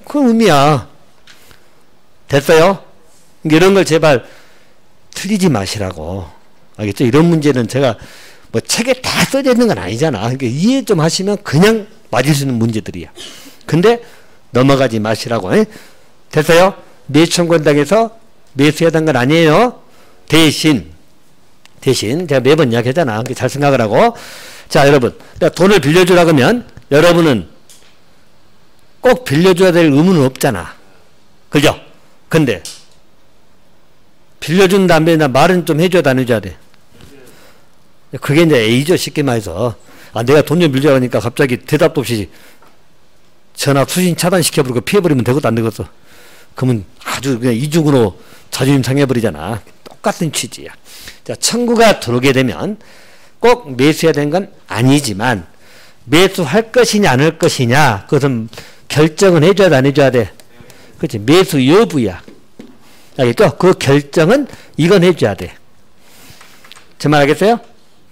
그건 의미야. 됐어요? 이런 걸 제발 틀리지 마시라고. 알겠죠? 이런 문제는 제가 뭐 책에 다 써져 있는 건 아니잖아. 그러니까 이해 좀 하시면 그냥 맞을 수 있는 문제들이야. 근데 넘어가지 마시라고. 에? 됐어요? 매수청구한당에서 매수해야 하는 건 아니에요. 대신 제가 매번 이야기하잖아. 잘 생각을 하고. 자, 여러분, 내가 돈을 빌려주라고 하면 여러분은 꼭 빌려줘야 될 의무는 없잖아. 그죠? 근데 빌려준 다음에 나 말은 좀 해줘야 안 해줘야 돼. 그게 이제 A죠. 쉽게 말해서. 아, 내가 돈 좀 빌려라니까 갑자기 대답도 없이 전화 수신 차단시켜버리고 피해버리면 되것도 안 되겠어. 그러면 아주 그냥 이중으로 자존심 상해버리잖아. 똑같은 취지야. 자, 청구가 들어오게 되면 꼭 매수해야 되는 건 아니지만 매수할 것이냐 안 할 것이냐 그것은 결정은 해줘야 돼 안 해줘야 돼? 그렇지. 매수 여부야. 알겠죠? 그 결정은 이건 해줘야 돼. 제 말 알겠어요?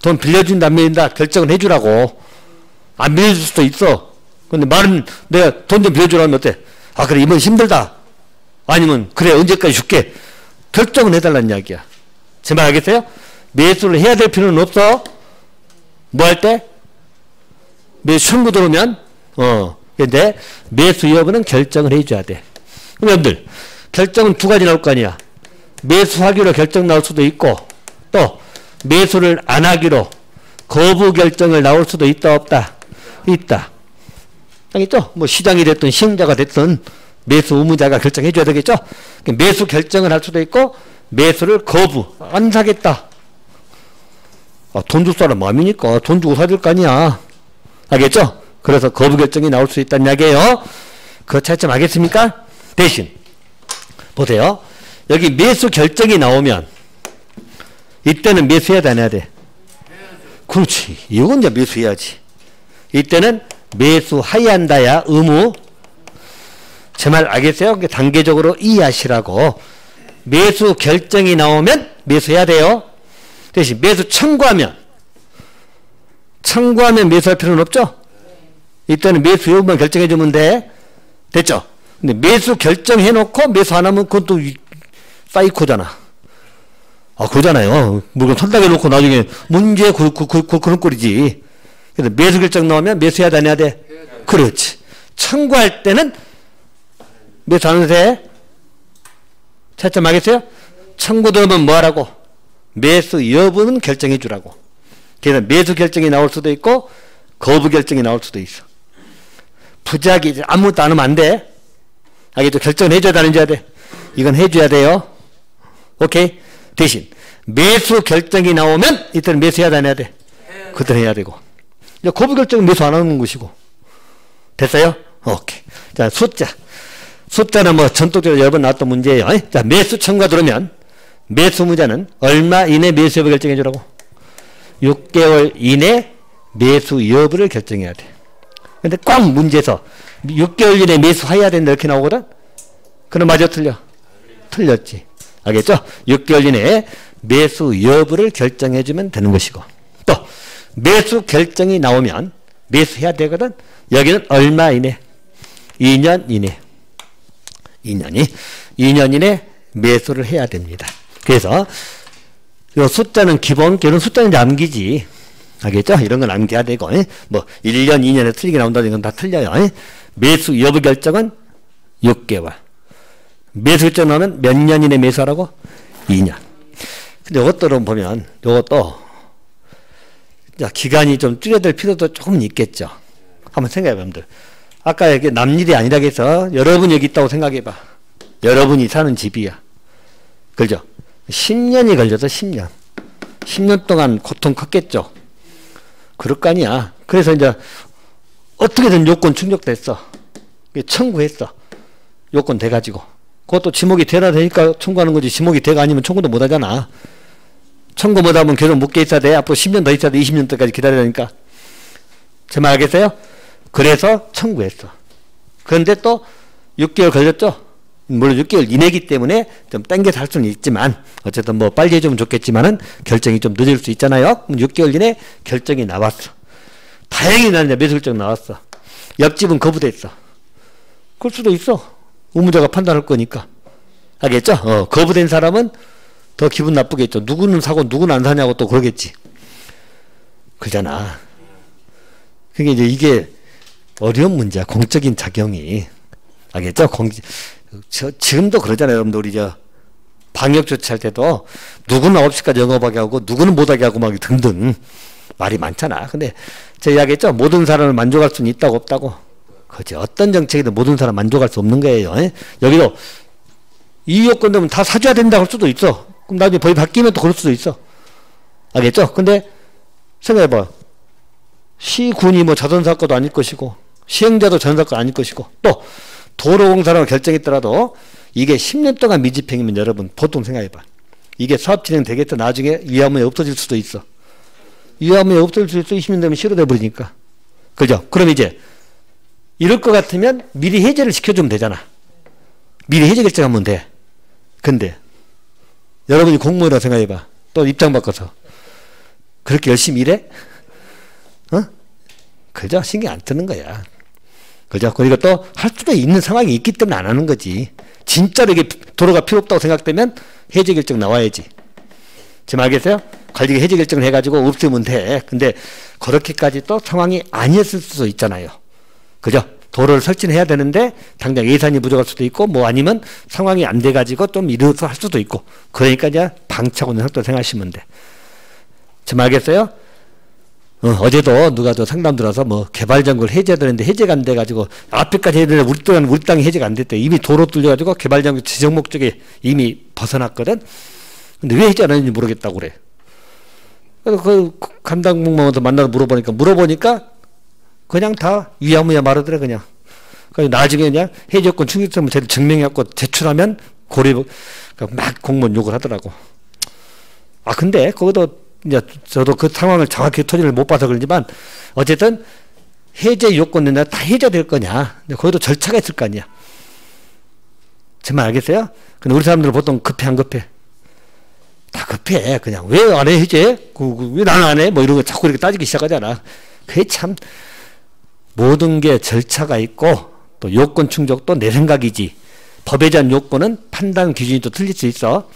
돈 빌려준다 안 빌려준다 결정은 해주라고. 안 빌려줄 수도 있어. 근데 말은 내가 돈 좀 빌려주라면 어때? 아, 그래, 이번 힘들다. 아니면 그래, 언제까지 줄게. 결정은 해달라는 이야기야. 제 말 알겠어요? 매수를 해야 될 필요는 없어. 뭐 할 때? 매수 청구 들어오면 근데 매수 여부는 결정을 해줘야 돼. 그럼 여러분들 결정은 두 가지 나올 거 아니야. 매수하기로 결정 나올 수도 있고 또 매수를 안 하기로 거부 결정을 나올 수도 있다 없다? 있다. 알겠죠? 뭐 시장이 됐든 시행자가 됐든 매수 의무자가 결정해 줘야 되겠죠? 매수 결정을 할 수도 있고 매수를 거부 안 사겠다. 아, 돈 줄 사람 마음이니까 돈 주고 사줄 거 아니야. 알겠죠? 그래서 거부 결정이 나올 수 있다는 이야기예요. 그 차이점 알겠습니까? 대신 보세요. 여기 매수 결정이 나오면 이때는 매수해야 돼 안 해야 돼? 그렇지. 이건 이제 매수해야지. 이때는 매수해야 한다야 의무. 제 말 알겠어요? 단계적으로 이해하시라고. 매수 결정이 나오면 매수해야 돼요. 대신 매수 청구하면 매수할 필요는 없죠? 이때는 매수 여부만 결정해 주면 돼. 됐죠? 근데 매수 결정해 놓고 매수 안 하면 그건 또 사이코잖아. 아, 그러잖아요. 물건 선닥해 놓고 나중에 문제 그런 꼴이지. 그래서 매수 결정 나오면 매수해야 돼, 안 해야 돼? 그렇지. 청구할 때는 매수 안 해도 돼? 차점 알겠어요? 청구 들어오면 뭐 하라고? 매수 여부는 결정해 주라고. 그래서 매수 결정이 나올 수도 있고 거부 결정이 나올 수도 있어. 부작위 아무것도 안 하면 안 돼. 알겠죠? 결정을 해줘야 돼, 안 해줘야 돼? 이건 해줘야 돼요. 오케이? 대신 매수 결정이 나오면 이때는 매수해야 돼, 안 해야 돼? 그때는 해야 되고. 이제 거부 결정은 매수 안 하는 것이고. 됐어요? 오케이. 자, 숫자는 뭐 전통적으로 여러 번 나왔던 문제예요. 자, 매수 청구가 들어오면 매수 의무자는 얼마 이내 매수 여부 결정해 주라고? 6개월 이내 매수 여부를 결정해야 돼. 근데 꽉 문제에서 6개월 이내 매수해야 된다 이렇게 나오거든? 그럼 맞아 틀려? 틀렸지. 알겠죠? 6개월 이내에 매수 여부를 결정해 주면 되는 것이고 또 매수 결정이 나오면 매수해야 되거든? 여기는 얼마 이내? 2년 이내. 2년 이내 매수를 해야 됩니다. 그래서 이 숫자는 기본, 이런 숫자는 이제 암기지. 알겠죠? 이런 건 암기해야 되고, 뭐 1년, 2년에 틀리게 나온다는 건 다 틀려요. 매수 여부 결정은 6개월. 매수 결정 나오면 몇 년 이내 매수하라고? 2년. 근데 이것들은 보면 이것도 기간이 좀 줄여들 필요도 조금 있겠죠. 한번 생각해봐, 여러분들. 아까 이게 남일이 아니라 해서 여러분 여기 있다고 생각해봐. 여러분이 사는 집이야. 그죠? 10년이 걸려서 10년. 10년 동안 고통 컸겠죠. 그럴 거 아니야. 그래서 이제 어떻게든 요건 충족됐어. 청구했어. 요건 돼가지고. 그것도 지목이 되나 되니까 청구하는 거지. 지목이 돼가 아니면 청구도 못 하잖아. 청구 못하면 계속 묶여 있어야 돼. 앞으로 10년 더 있어야 돼. 20년 때까지 기다려야 되니까. 제 말 알겠어요? 그래서 청구했어. 그런데 또 6개월 걸렸죠? 물론 6개월 이내기 때문에 좀 땡겨서 할 수는 있지만 어쨌든 뭐 빨리 해주면 좋겠지만은 결정이 좀 늦을 수 있잖아요. 6개월 이내 결정이 나왔어. 다행히 나는 매수 결정 나왔어. 옆집은 거부됐어. 그럴 수도 있어. 의무자가 판단할 거니까. 알겠죠? 거부된 사람은 더 기분 나쁘겠죠. 누구는 사고 누구는 안 사냐고 또 그러겠지. 그러잖아. 그게 이제 이게 어려운 문제야. 공적인 작용이. 알겠죠? 지금도 그러잖아요. 여러분들 우리 방역 조치할 때도 누구는 9시까지 영업하게 하고 누구는 못하게 하고 막 등등 말이 많잖아. 근데 제가 이야기했죠. 모든 사람을 만족할 수는 있다고 없다고. 그렇지. 어떤 정책이든 모든 사람 만족할 수 없는 거예요. 여기도 이 요건 되면 다 사줘야 된다고 할 수도 있어. 그럼 나중에 법이 바뀌면 또 그럴 수도 있어. 알겠죠? 근데 생각해봐. 시군이 뭐 자선사건도 아닐 것이고 시행자도 자선사건 아닐 것이고 또 도로공사라고 결정했더라도 이게 10년 동안 미집행이면 여러분 보통 생각해봐. 이게 사업 진행 되겠다. 나중에 위험이 없어질 수도 있어. 위험이 없어질 수도 있어. 20년 되면 실효돼 버리니까. 그죠? 그럼 이제 이럴 것 같으면 미리 해제를 시켜주면 되잖아. 미리 해제 결정하면 돼. 근데 여러분이 공무원이라고 생각해봐. 또 입장 바꿔서 그렇게 열심히 일해? 그죠? 신경 안 뜨는 거야. 그죠? 그리고 또 할 수도 있는 상황이 있기 때문에 안 하는 거지. 진짜로 이게 도로가 필요 없다고 생각되면 해제 결정 나와야지. 지금 알겠어요? 관리가 해제 결정을 해가지고 없으면 돼. 근데 그렇게까지 또 상황이 아니었을 수도 있잖아요. 그죠? 도로를 설치는 해야 되는데 당장 예산이 부족할 수도 있고 뭐 아니면 상황이 안 돼가지고 좀 이르서 할 수도 있고 그러니까 이제 방치하고 있는 상태로 생각하시면 돼. 지금 알겠어요? 어제도 누가 저 상담 들어서 뭐 개발정글 해제되는데 해제가 안 돼가지고 앞에까지 해야 되는데 우리 땅이 해제가 안 됐대. 이미 도로 뚫려가지고 개발정글 지정 목적에 이미 벗어났거든. 근데 왜 해제 안 했는지 모르겠다고 그래. 그래서 그 감당 공무원한테 만나서 물어보니까 그냥 다 위야무야 말하더래 그냥. 그래서 나중에 그냥 해제권 충족점을 증명해갖고 제출하면 막 공무원 욕을 하더라고. 아 근데 거기도 이제 저도 그 상황을 정확히 토지를 못 봐서 그러지만 어쨌든 해제 요건은 다 해제될 거냐. 근데 거기도 절차가 있을 거 아니야. 정말 알겠어요? 근데 우리 사람들은 보통 급해 안 급해? 다 급해. 그냥 왜 안 해 해제? 왜 나는 안 해? 뭐 이런 거 자꾸 이렇게 따지기 시작하잖아. 그게 참 모든 게 절차가 있고 또 요건 충족도 내 생각이지. 법에 대한 요건은 판단 기준이 또 틀릴 수 있어.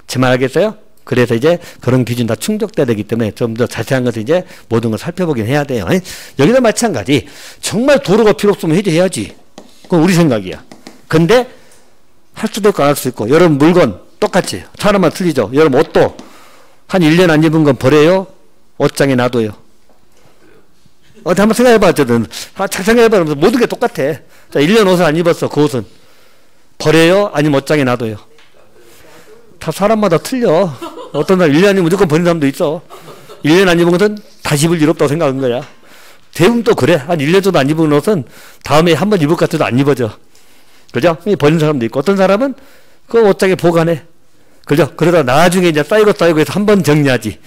제 말 알겠어요? 그래서 이제 그런 기준 다 충족돼야 되기 때문에 좀 더 자세한 것을 이제 모든 걸 살펴보긴 해야 돼요. 여기도 마찬가지. 정말 도로가 필요 없으면 해제해야지. 그건 우리 생각이야. 근데 할 수도 있고 안 할 수도 있고. 여러분 물건 똑같이. 사람만 틀리죠. 여러분 옷도 한 1년 안 입은 건 버려요? 옷장에 놔둬요? 한번 생각해봐. 어쨌든 잘 생각해봐. 모든 게 똑같아. 자, 1년 옷을 안 입었어. 그 옷은 버려요? 아니면 옷장에 놔둬요? 다 사람마다 틀려. 어떤 사람 1년 아니면 무조건 버리는 사람도 있어. 1년 안 입은 것은 다시 입을 일 없다고 생각한 거야. 대부분 또 그래. 한 1년 정도 안 입은 옷은 다음에 한 번 입을 것 같아도 안 입어져. 그죠? 버리는 사람도 있고 어떤 사람은 그 옷장에 보관해. 그죠? 그러다 나중에 이제 쌓이고 해서 한 번 정리하지.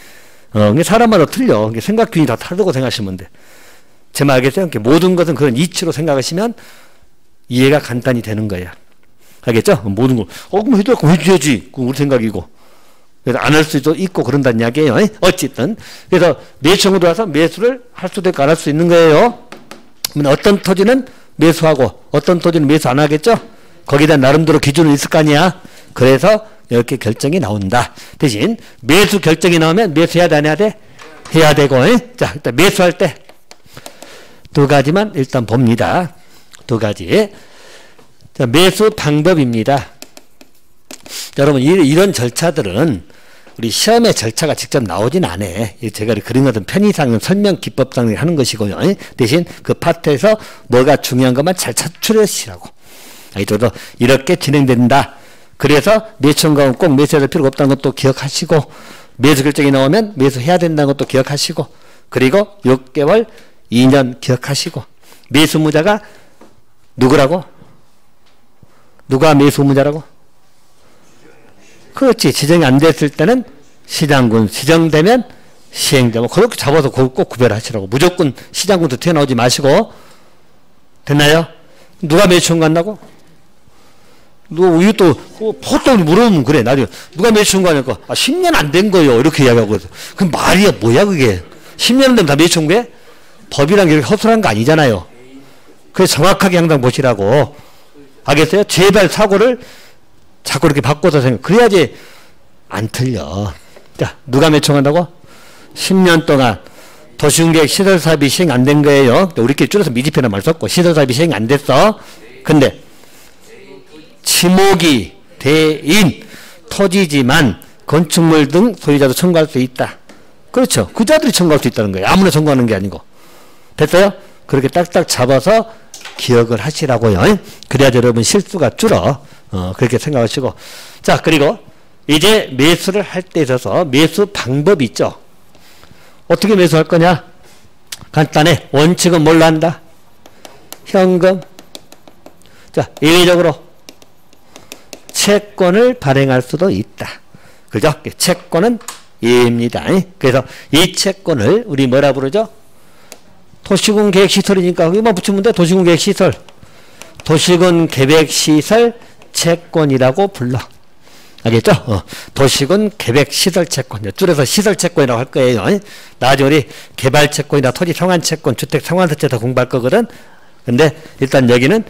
이게 사람마다 틀려. 이게 생각 균이 다 다르다고 생각하시면 돼. 제 말 알겠어요? 모든 것은 그런 이치로 생각하시면 이해가 간단히 되는 거야. 알겠죠? 모든 거. 그럼 해줘야지. 그건 우리 생각이고. 그래서 안 할 수도 있고 그런다는 이야기예요. 어쨌든. 그래서 매수청구 들어와서 매수를 할 수도 있고 안 할 수 있는 거예요. 그러면 어떤 토지는 매수하고 어떤 토지는 매수 안 하겠죠? 거기에 대한 나름대로 기준은 있을 거 아니야. 그래서 이렇게 결정이 나온다. 대신 매수 결정이 나오면 매수해야 돼, 안 해야 돼? 해야 되고. 자, 일단 매수할 때 두 가지만 일단 봅니다. 두 가지. 자, 매수 방법입니다. 여러분 이런 절차들은 우리 시험에 절차가 직접 나오진 않아. 제가 그런 것은 편의상 설명 기법상 하는 것이고요. 대신 그 파트에서 뭐가 중요한 것만 잘 찾추려시라고. 저도 이렇게 진행된다. 그래서 매수청구하면 꼭 매수해야 될 필요가 없다는 것도 기억하시고 매수 결정이 나오면 매수해야 된다는 것도 기억하시고 그리고 6개월 2년 기억하시고 매수무자가 누구라고? 누가 매수무자라고? 그렇지. 지정이 안 됐을 때는 시장군 지정되면 시행자. 뭐 그렇게 잡아서 꼭 구별하시라고. 무조건 시장군도 튀어나오지 마시고. 됐나요? 누가 매춘 간다고? 이것도 보통 물어보면 그래. 나중에 누가 매춘 가니까 10년 안 된 거요. 이렇게 이야기하거든. 그럼 말이야 뭐야 그게. 10년 되면 다 매춘 게? 법이란 게 허술한 거 아니잖아요. 그래서 정확하게 항상 보시라고. 알겠어요? 제발 사고를 자꾸 이렇게 바꿔서 생각. 그래야지 안 틀려. 자, 누가 매춘한다고? 10년 동안 도시공계획 시설사업이 시행 안 된 거예요. 우리끼리 줄여서 미지표나 말 썼고 시설사업이 시행 안 됐어. 근데 지목이 대인 토지지만 건축물 등 소유자도 청구할 수 있다. 그렇죠. 그 자들이 청구할 수 있다는 거예요. 아무나 청구하는 게 아니고. 됐어요? 그렇게 딱딱 잡아서 기억을 하시라고요. 그래야 여러분 실수가 줄어. 그렇게 생각하시고. 자, 그리고 이제 매수를 할 때 있어서 매수 방법이 있죠. 어떻게 매수할 거냐? 간단해. 원칙은 뭘로 한다? 현금. 자, 일회적으로 채권을 발행할 수도 있다. 그죠? 채권은 예입니다. 그래서 이 채권을 우리 뭐라 부르죠? 도시군 계획시설이니까 여기만 붙이면 돼. 도시군 계획시설. 도시군 계획시설 채권이라고 불러. 알겠죠? 도시군 계획시설 채권. 줄여서 시설 채권이라고 할 거예요. 나중에 우리 개발채권이나 토지 상환채권, 주택 상환세채 다 공부할 거거든. 근데 일단 여기는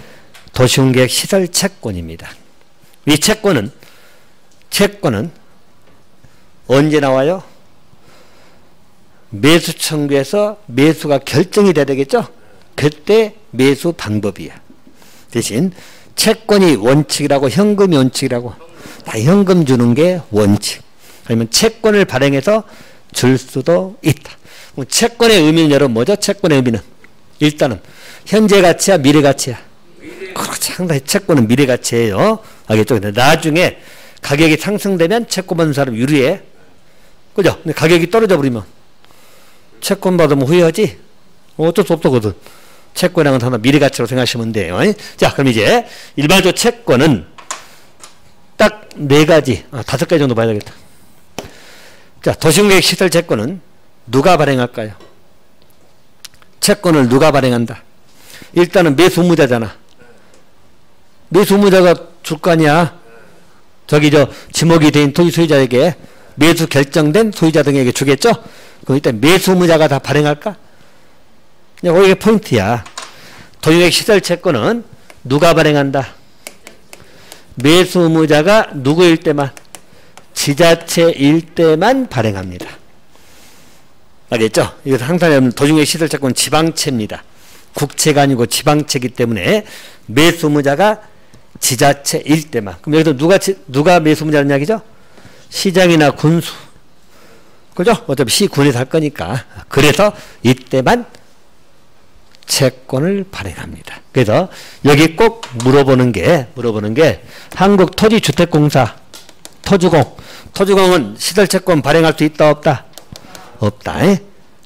도시군 계획시설 채권입니다. 이 채권은 언제 나와요? 매수 청구에서 매수가 결정이 돼야 되겠죠? 그때 매수 방법이야. 대신 채권이 원칙이라고 현금이 원칙이라고. 다 현금 주는 게 원칙. 아니면 채권을 발행해서 줄 수도 있다. 채권의 의미는 여러분 뭐죠? 채권의 의미는 일단은 현재 가치야 미래 가치야? 그렇지. 항상 채권은 미래 가치예요. 알겠죠? 근데 나중에 가격이 상승되면 채권 받는 사람 유리해. 그죠? 근데 가격이 떨어져 버리면 채권 받으면 후회하지? 어쩔 수 없거든. 채권이랑은 하나 미래 가치로 생각하시면 돼요. 자, 그럼 이제 일반적으로 채권은 딱 4가지, 5가지 정도 봐야 되겠다. 자, 도시공계획 시설 채권은 누가 발행할까요? 채권을 누가 발행한다? 일단은 매수무자잖아. 매수무자가 줄 거 아니야. 저기 지목이 된 토지 소유자에게 매수 결정된 소유자 등에게 주겠죠? 그럼 일단 매수무자가 다 발행할까? 이게 포인트야. 도시공계획 시설 채권은 누가 발행한다? 매수무자가 누구일 때만? 지자체일 때만 발행합니다. 알겠죠? 이거 항상 도시공계획 시설 채권은 지방채입니다. 국채가 아니고 지방채이기 때문에 매수무자가 지자체일 때만. 그럼 여기서 누가 매수무자라는 이야기죠? 시장이나 군수. 그죠? 어차피 시군에서 할 거니까. 그래서 이때만 채권을 발행합니다. 그래서 여기 꼭 물어보는 게 한국토지주택공사 토주공은 시설채권 발행할 수 있다 없다? 없다.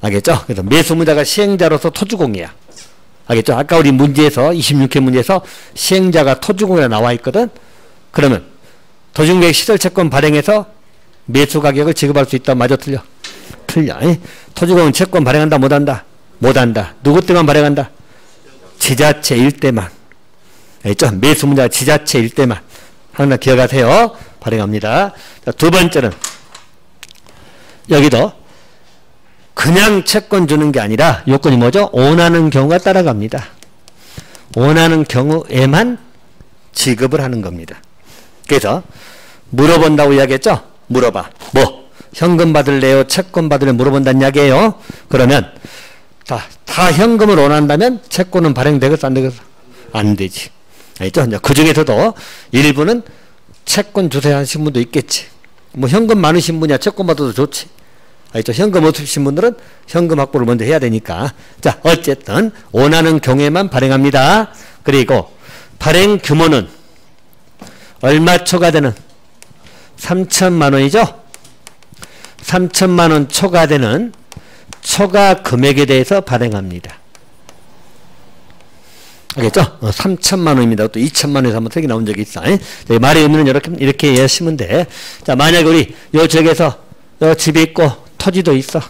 알겠죠? 그래서 매수무자가 시행자로서 토주공이야. 알겠죠? 아까 우리 문제에서 26회 문제에서 시행자가 토주공이라 나와 있거든. 그러면 도시공계획 시설채권 발행해서 매수가격을 지급할 수 있다. 맞아 틀려? 틀려. 토주공은 채권 발행한다 못한다? 못한다. 누구 때만 발행한다? 지자체일 때만. 알겠죠? 매수무자가 지자체일 때만. 항상 기억하세요. 발행합니다. 자, 두 번째는 여기도 그냥 채권 주는 게 아니라 요건이 뭐죠? 원하는 경우가 따라갑니다. 원하는 경우에만 지급을 하는 겁니다. 그래서 물어본다고 이야기했죠? 물어봐. 뭐? 현금 받을래요? 채권 받을래요? 물어본다는 이야기예요. 그러면 다 현금을 원한다면 채권은 발행되겠어? 안 되겠어? 안 되지. 알죠? 그 중에서도 일부는 채권 주세요 하신 분도 있겠지. 뭐 현금 많으신 분이야 채권 받아도 좋지. 알죠? 현금 없으신 분들은 현금 확보를 먼저 해야 되니까. 자, 어쨌든 원하는 경우에만 발행합니다. 그리고 발행 규모는 얼마 초과되는? 3천만 원이죠? 3천만 원 초과되는 초과 금액에 대해서 발행합니다. 알겠죠? 3천만 원입니다. 또 2천만 원에서 한번 특이 나온 적이 있어. 말의 의미는 이렇게 이해하시면 돼. 자, 만약에 우리 요 지역에서 집이 있고 토지도 있어.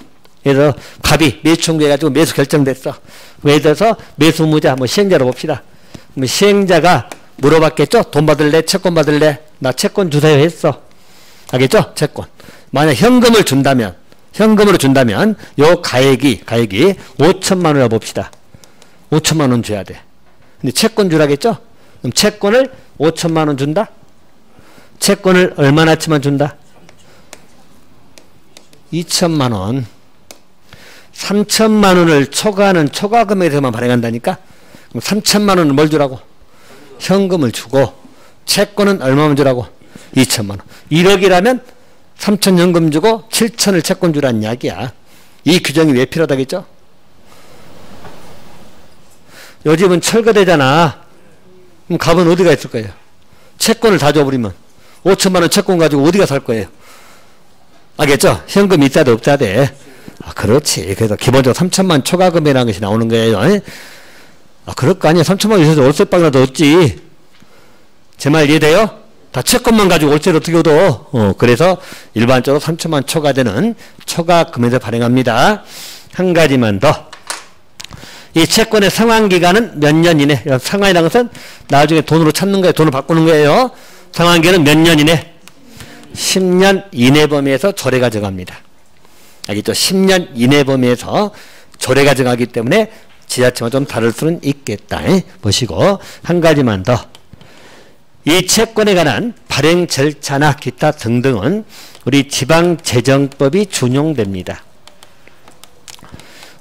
그래서 갑이 매수 청구해가지고 매수 결정됐어. 예를 들어서 매수무자 뭐 시행자로 봅시다. 그럼 시행자가 물어봤겠죠? 돈 받을래? 채권 받을래? 나 채권 주세요 했어. 알겠죠? 채권. 만약 현금을 준다면, 현금으로 준다면 요 가액이 5천만 원이라고 봅시다. 5천만 원 줘야 돼. 근데 채권 주라겠죠? 그럼 채권을 5천만 원 준다? 채권을 얼마나치만 준다? 2천만 원. 3천만 원을 초과하는 초과 금액에서만 발행한다니까? 그럼 3천만 원은 뭘 주라고? 현금을 주고 채권은 얼마만 주라고? 2천만 원. 1억이라면 3천 현금 주고 7천을 채권 주라는 이야기야. 이 규정이 왜 필요하다겠죠? 요즘은 철거되잖아. 그럼 갑은 어디가 있을 거예요? 채권을 다 줘버리면 5천만 원 채권 가지고 어디가 살 거예요? 알겠죠? 현금이 있어야 돼 없어야 돼? 아, 그렇지. 그래서 기본적으로 3천만 초과금이라는 것이 나오는 거예요. 그럴 거 아니야. 3천만 원 있어서 월세방이라도 얻지. 제 말 이해돼요? 다 채권만 가지고 월세를 어떻게 얻어? 그래서 일반적으로 3천만 초과되는 초과금에서 발행합니다. 한 가지만 더. 이 채권의 상환기간은 몇 년 이내? 상환이라는 것은 나중에 돈으로 찾는 거예요. 돈을 바꾸는 거예요. 상환기간은 몇 년 이내? 10년 이내 범위에서 조례가 정합니다. 알겠죠? 10년 이내 범위에서 조례가 정하기 때문에 지자체와 좀 다를 수는 있겠다. 보시고 한 가지만 더. 이 채권에 관한 발행 절차나 기타 등등은 우리 지방재정법이 준용됩니다.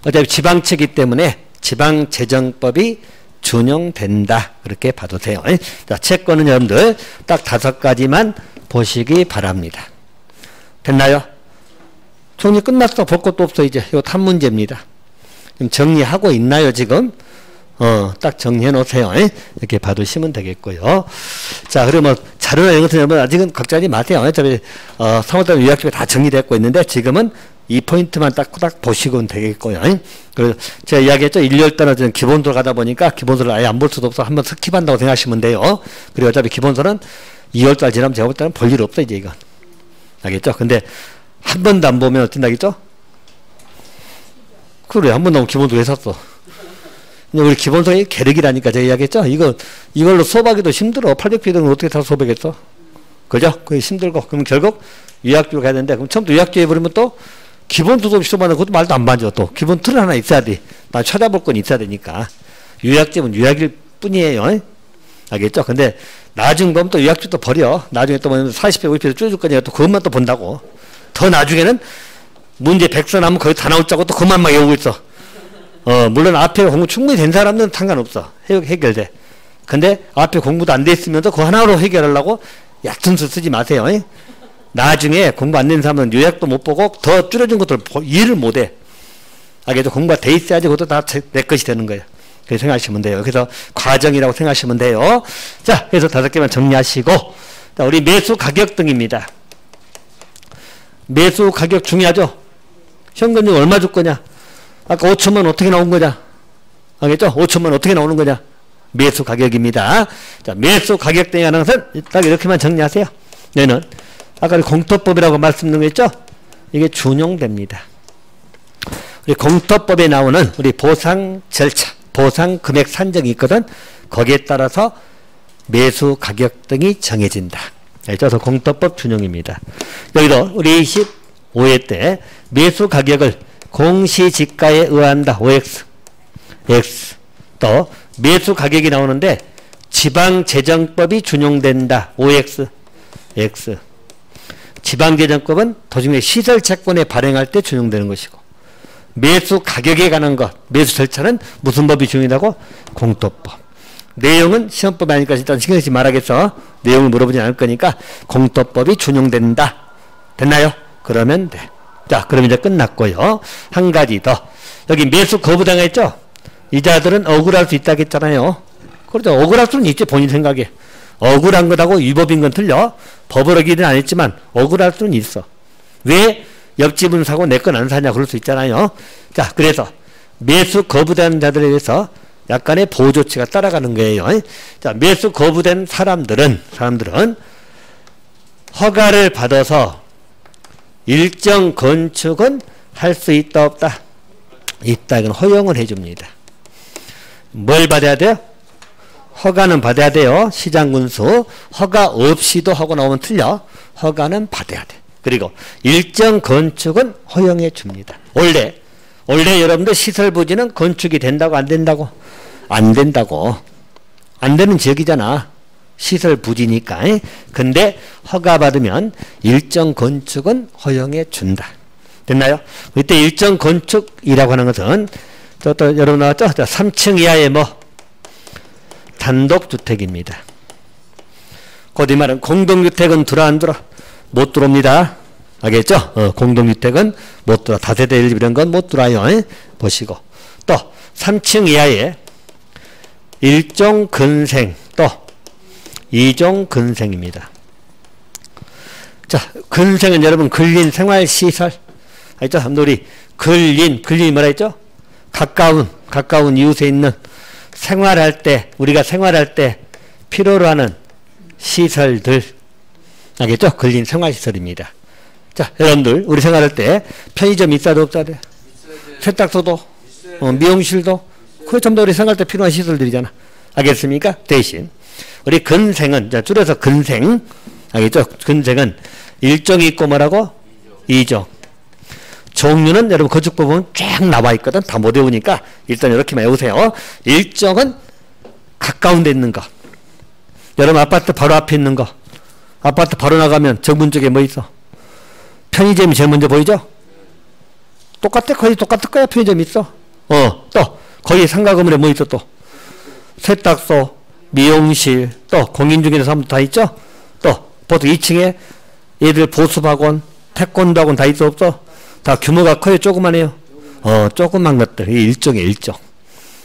어차피 지방채이기 때문에 지방재정법이 준용된다. 그렇게 봐도 돼요. 자, 채권은 여러분들 딱 5가지만 보시기 바랍니다. 됐나요? 정리 끝났어. 볼 것도 없어. 이제 이거 한 문제입니다. 정리하고 있나요 지금? 딱 정리해 놓으세요. 이렇게 봐두시면 되겠고요. 자, 그러면 자료나 이런 것은 여러분 아직은 걱정하지 마세요. 어차피 3월달 요약집에 다 정리됐고 있는데 지금은 이 포인트만 딱 보시면 되겠고요. 그래서 제가 이야기했죠. 1, 2월달은 기본서를 가다 보니까 기본서를 아예 안 볼 수도 없어. 한번 스킵한다고 생각하시면 돼요. 그리고 어차피 기본서는 2월달 지나면 제가 볼 때는 볼 일 없어 이제 이건. 알겠죠? 근데 한 번도 안 보면 어쩐다겠죠? 그래, 한 번도 안 보면 기본서 왜 샀어? 우리 기본서의 계륵이라니까 제가 이야기했죠? 이걸로 수업하기도 힘들어. 800페이지는 어떻게 다 수업하겠어? 그죠? 그게 힘들고. 그럼 결국 유학교를 가야 되는데, 그럼 처음부터 유학교에 버리면 또 기본서 수업 시험하는 것도 말도 안 맞아. 또 기본 틀은 하나 있어야 돼. 나 찾아볼 건 있어야 되니까. 유학집은 유학일 뿐이에요. 알겠죠? 근데 나중 보면 또 유학집도 버려. 나중에 또 40회, 50회 줄여줄 거니까 또 그것만 또 본다고. 더 나중에는 문제 100서 나면 거의 다 나올 자고 또 그만 막 외우고 있어. 물론 앞에 공부 충분히 된 사람들은 상관없어. 해결돼. 근데 앞에 공부도 안 돼 있으면서 그거 하나로 해결하려고 얕은 수 쓰지 마세요. 나중에 공부 안 된 사람은 요약도 못 보고 더 줄여준 것들 이해를 못 해. 알겠죠? 공부가 돼 있어야지 그것도 다 내 것이 되는 거예요. 그렇게 생각하시면 돼요. 그래서 과정이라고 생각하시면 돼요. 자, 그래서 5개만 정리하시고, 자, 우리 매수 가격 등입니다. 매수 가격 중요하죠? 현금이 얼마 줄 거냐? 아까 5천만 원 어떻게 나온 거냐? 알겠죠? 5천만 원 어떻게 나오는 거냐? 매수 가격입니다. 자, 매수 가격 등에 관한 것은 딱 이렇게만 정리하세요. 얘는 아까 공토법이라고 말씀드렸죠? 이게 준용됩니다. 우리 공토법에 나오는 우리 보상 절차, 보상 금액 산정이 있거든. 거기에 따라서 매수 가격 등이 정해진다. 그래서 공토법 준용입니다. 여기도 우리 25회 때 매수 가격을 공시지가에 의한다. OX. X. 또 매수 가격이 나오는데 지방재정법이 준용된다. OX. X. 지방재정법은 도중에 시설채권에 발행할 때 준용되는 것이고, 매수 가격에 관한 것, 매수 절차는 무슨 법이 준용된다고? 공토법. 내용은 시험법이 아니니까 일단 신경 쓰지 말아야겠어. 내용을 물어보지 않을 거니까 공토법이 준용된다. 됐나요? 그러면 돼. 자, 그럼 이제 끝났고요. 한 가지 더. 여기 매수 거부당했죠? 이자들은 억울할 수 있다고 했잖아요. 그렇죠. 억울할 수는 있지, 본인 생각에. 억울한 것하고 위법인 건 틀려. 법을 어기는 안 했지만 억울할 수는 있어. 왜 옆집은 사고 내 건 안 사냐 그럴 수 있잖아요. 자, 그래서 매수 거부된 자들에 대해서 약간의 보호조치가 따라가는 거예요. 자, 매수 거부된 사람들은 허가를 받아서 일정 건축은 할 수 있다 없다? 있다. 이건 허용을 해줍니다. 뭘 받아야 돼요? 허가는 받아야 돼요. 시장군수. 허가 없이도 하고 나오면 틀려. 허가는 받아야 돼. 그리고 일정 건축은 허용해 줍니다. 원래 여러분들 시설 부지는 건축이 된다고 안 된다고? 안 된다고. 안 되는 지역이잖아. 시설 부지니까. 근데 허가 받으면 일정 건축은 허용해 준다. 됐나요? 이때 일정 건축이라고 하는 것은 또 여러분 나왔죠? 3층 이하의 뭐 단독주택입니다. 곧 이 말은 공동주택은 들어 안 들어? 못 들어옵니다. 알겠죠? 공동주택은 못 들어. 다세대 1집 이런 건 못 들어요. 보시고. 또 3층 이하의 일종 근생 또 2종 근생입니다. 자, 근생은 여러분 근린 생활시설 알죠? 우리 근린이 뭐라 했죠? 가까운 이웃에 있는 생활할 때 우리가 생활할 때 필요로 하는 시설들 알겠죠? 근린 생활시설입니다. 자, 여러분들 우리 생활할 때 편의점 있어도 없어도 세탁소도 미용실도 그게 전부 다 우리 생활할 때 필요한 시설들이잖아. 알겠습니까? 대신 우리 근생은 자, 줄여서 근생 알겠죠? 근생은 일종이 있고 뭐라고? 2종. 종류는 여러분 건축법은 쫙 나와 있거든. 다 못 외우니까 일단 이렇게만 외우세요. 일종은 가까운 데 있는 거. 여러분 아파트 바로 앞에 있는 거. 아파트 바로 나가면 정문 쪽에 뭐 있어? 편의점이 제일 먼저 보이죠? 똑같아. 거의 똑같을 거야. 편의점 있어. 또 거기 상가 건물에 뭐 있어 또? 세탁소, 미용실, 또 공인중개사 사무소 다 있죠? 또 보통 2층에 얘들 보습학원, 태권도학원 다 있어 없어? 다 규모가 커요? 조그만해요? 조그만 것들. 이 일종이에요. 일종.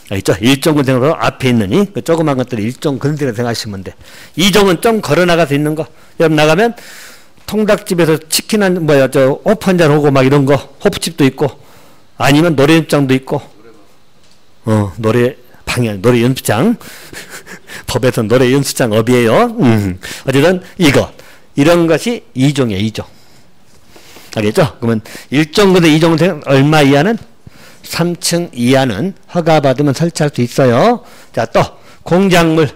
알겠죠? 일종 근생으로 앞에 있는 그 조그만 것들이 일종 근생으로 생각하시면 돼. 2종은 좀 걸어 나가서 있는 거. 여러분 나가면 통닭집에서 치킨 호프 한잔 오고 막 이런 거. 호프집도 있고 아니면 노래연습장도 있고 노래방이 노래 연습장. 법에서 노래 연습장 업이에요. 어쨌든 이런 것이 2종이에요. 2종. 알겠죠? 그러면 1종부터 2종 얼마 이하는? 3층 이하는 허가받으면 설치할 수 있어요. 자, 또 공작물.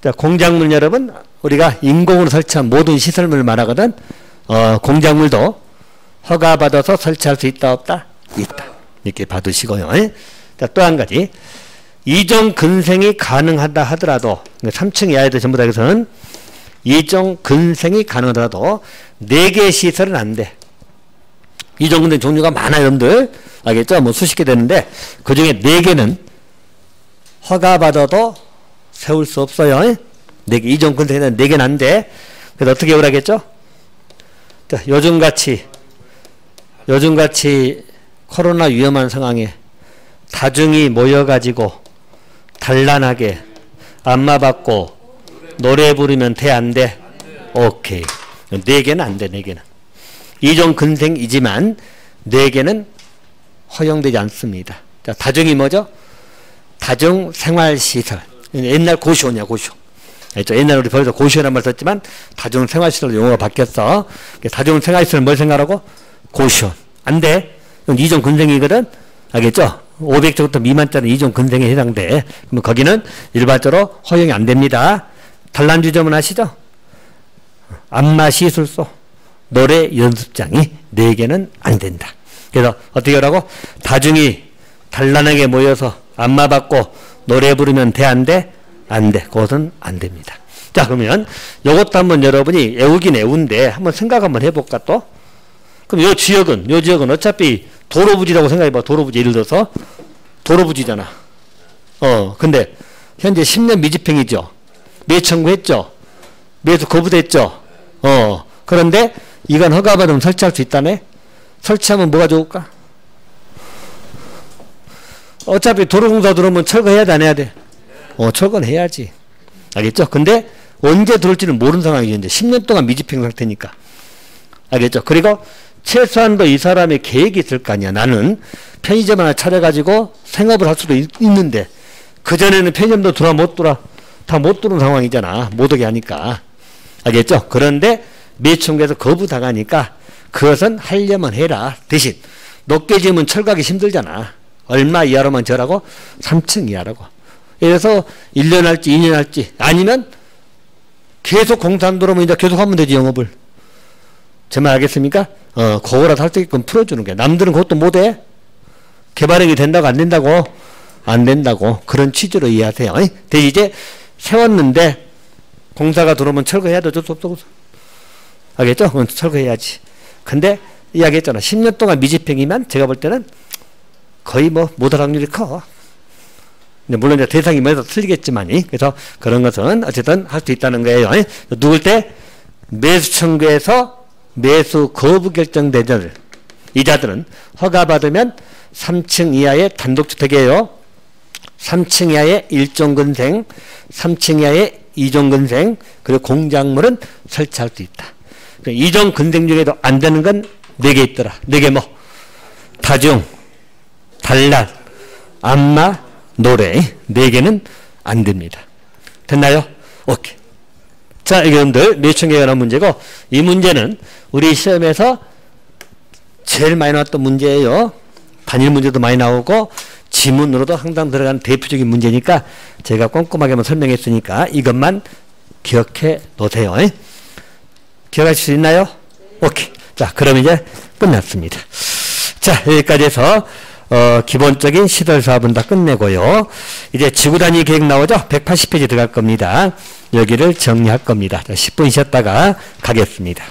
자, 공작물 여러분 우리가 인공으로 설치한 모든 시설물을 말하거든. 공작물도 허가받아서 설치할 수 있다 없다? 있다. 이렇게 받으시고요. 자, 또 한 가지. 2종 근생이 가능하다 하더라도 3층 이하에도 전부 다 여기서는 2종 근생이 가능하더라도 4개 시설은 안 돼. 2종 근생 종류가 많아요, 여러분들. 알겠죠? 뭐 수십 개 되는데 그 중에 4개는 허가받아도 세울 수 없어요. 4개, 2종 근생에는 4개는 안 돼. 그래서 어떻게 해오라겠죠? 자, 요즘같이 코로나 위험한 상황에 다중이 모여가지고 단란하게 안마 받고 노래 부르면 돼, 안 돼? 오케이. 4개는 안 돼, 4개는. 2종 근생이지만 4개는 허용되지 않습니다. 자, 다중이 뭐죠? 다중생활시설. 옛날 고시원이야, 고시원. 옛날 우리 벌써 고시원한 말 썼지만 다중생활시설 용어가 바뀌었어. 다중생활시설 뭘 생각하고? 고시원. 안 돼. 이건 2종 근생이거든? 알겠죠? 500제곱미터 미만짜리 2종 근생에 해당돼. 그러면 거기는 일반적으로 허용이 안 됩니다. 단란주점은 아시죠? 안마시술소, 노래 연습장이 4개는 안 된다. 그래서 어떻게 하라고? 다중이 단란하게 모여서 안마 받고 노래 부르면 돼, 안 돼? 안 돼. 그것은 안 됩니다. 자, 그러면 이것도 한번 여러분이 애우긴 애운데 한번 생각 한번 해볼까 또? 그럼 요 지역은 어차피 도로부지라고 생각해봐. 도로부지. 예를 들어서 도로부지잖아. 근데 현재 10년 미집행이죠. 매 청구했죠. 매수 거부됐죠. 그런데 이건 허가받으면 설치할 수 있다네. 설치하면 뭐가 좋을까? 어차피 도로공사 들어오면 철거해야 돼, 안 해야 돼? 철거는 해야지. 알겠죠? 근데 언제 들어올지는 모르는 상황이죠. 이제 10년 동안 미집행 상태니까. 알겠죠? 그리고 최소한도 이 사람의 계획이 있을 거 아니야. 나는 편의점 하나 차려가지고 생업을 할 수도 있는데 그전에는 편의점도 들어와 못 들어와. 다 못 들어오는 상황이잖아. 못 오게 하니까. 알겠죠? 그런데 매춘구에서 거부당하니까 그것은 하려면 해라. 대신 높게 지으면 철거하기 힘들잖아. 얼마 이하로만 절하고 3층 이하라고. 그래서 1년 할지 2년 할지 아니면 계속 공사 안 들어오면 이제 계속 하면 되지 영업을. 제 말 알겠습니까? 그거라도 할 수 있게끔 풀어주는 거야. 남들은 그것도 못해. 개발행위 된다고 안 된다고? 안 된다고. 그런 취지로 이해하세요. 근데 이제 세웠는데 공사가 들어오면 철거해야 돼. 어쩔 수 없다고. 알겠죠? 그건 철거해야지. 근데 이야기했잖아. 10년 동안 미집행이면 제가 볼 때는 거의 뭐 못할 확률이 커. 물론 이제 대상이 뭐해서 틀리겠지만이. 그래서 그런 것은 어쨌든 할 수 있다는 거예요. 누굴 때 매수 청구에서 매수 거부 결정된 이자들은 허가받으면 3층 이하의 단독주택이에요. 3층 이하의 1종근생, 3층 이하의 2종근생, 그리고 공작물은 설치할 수 있다. 2종근생 중에도 안 되는 건 4개 있더라. 4개 뭐? 다중, 단란, 안마, 노래. 4개는 안 됩니다. 됐나요? 오케이. 자, 여러분들 매춘계에 관한 문제고, 이 문제는 우리 시험에서 제일 많이 나왔던 문제예요. 단일 문제도 많이 나오고 지문으로도 항상 들어간 대표적인 문제니까 제가 꼼꼼하게만 설명했으니까 이것만 기억해 놓으세요. 기억하실 수 있나요? 오케이. 자, 그럼 이제 끝났습니다. 자, 여기까지 해서 기본적인 시설 사업은 다 끝내고요. 이제 지구단위 계획 나오죠? 180페이지 들어갈 겁니다. 여기를 정리할 겁니다. 자, 10분 쉬었다가 가겠습니다.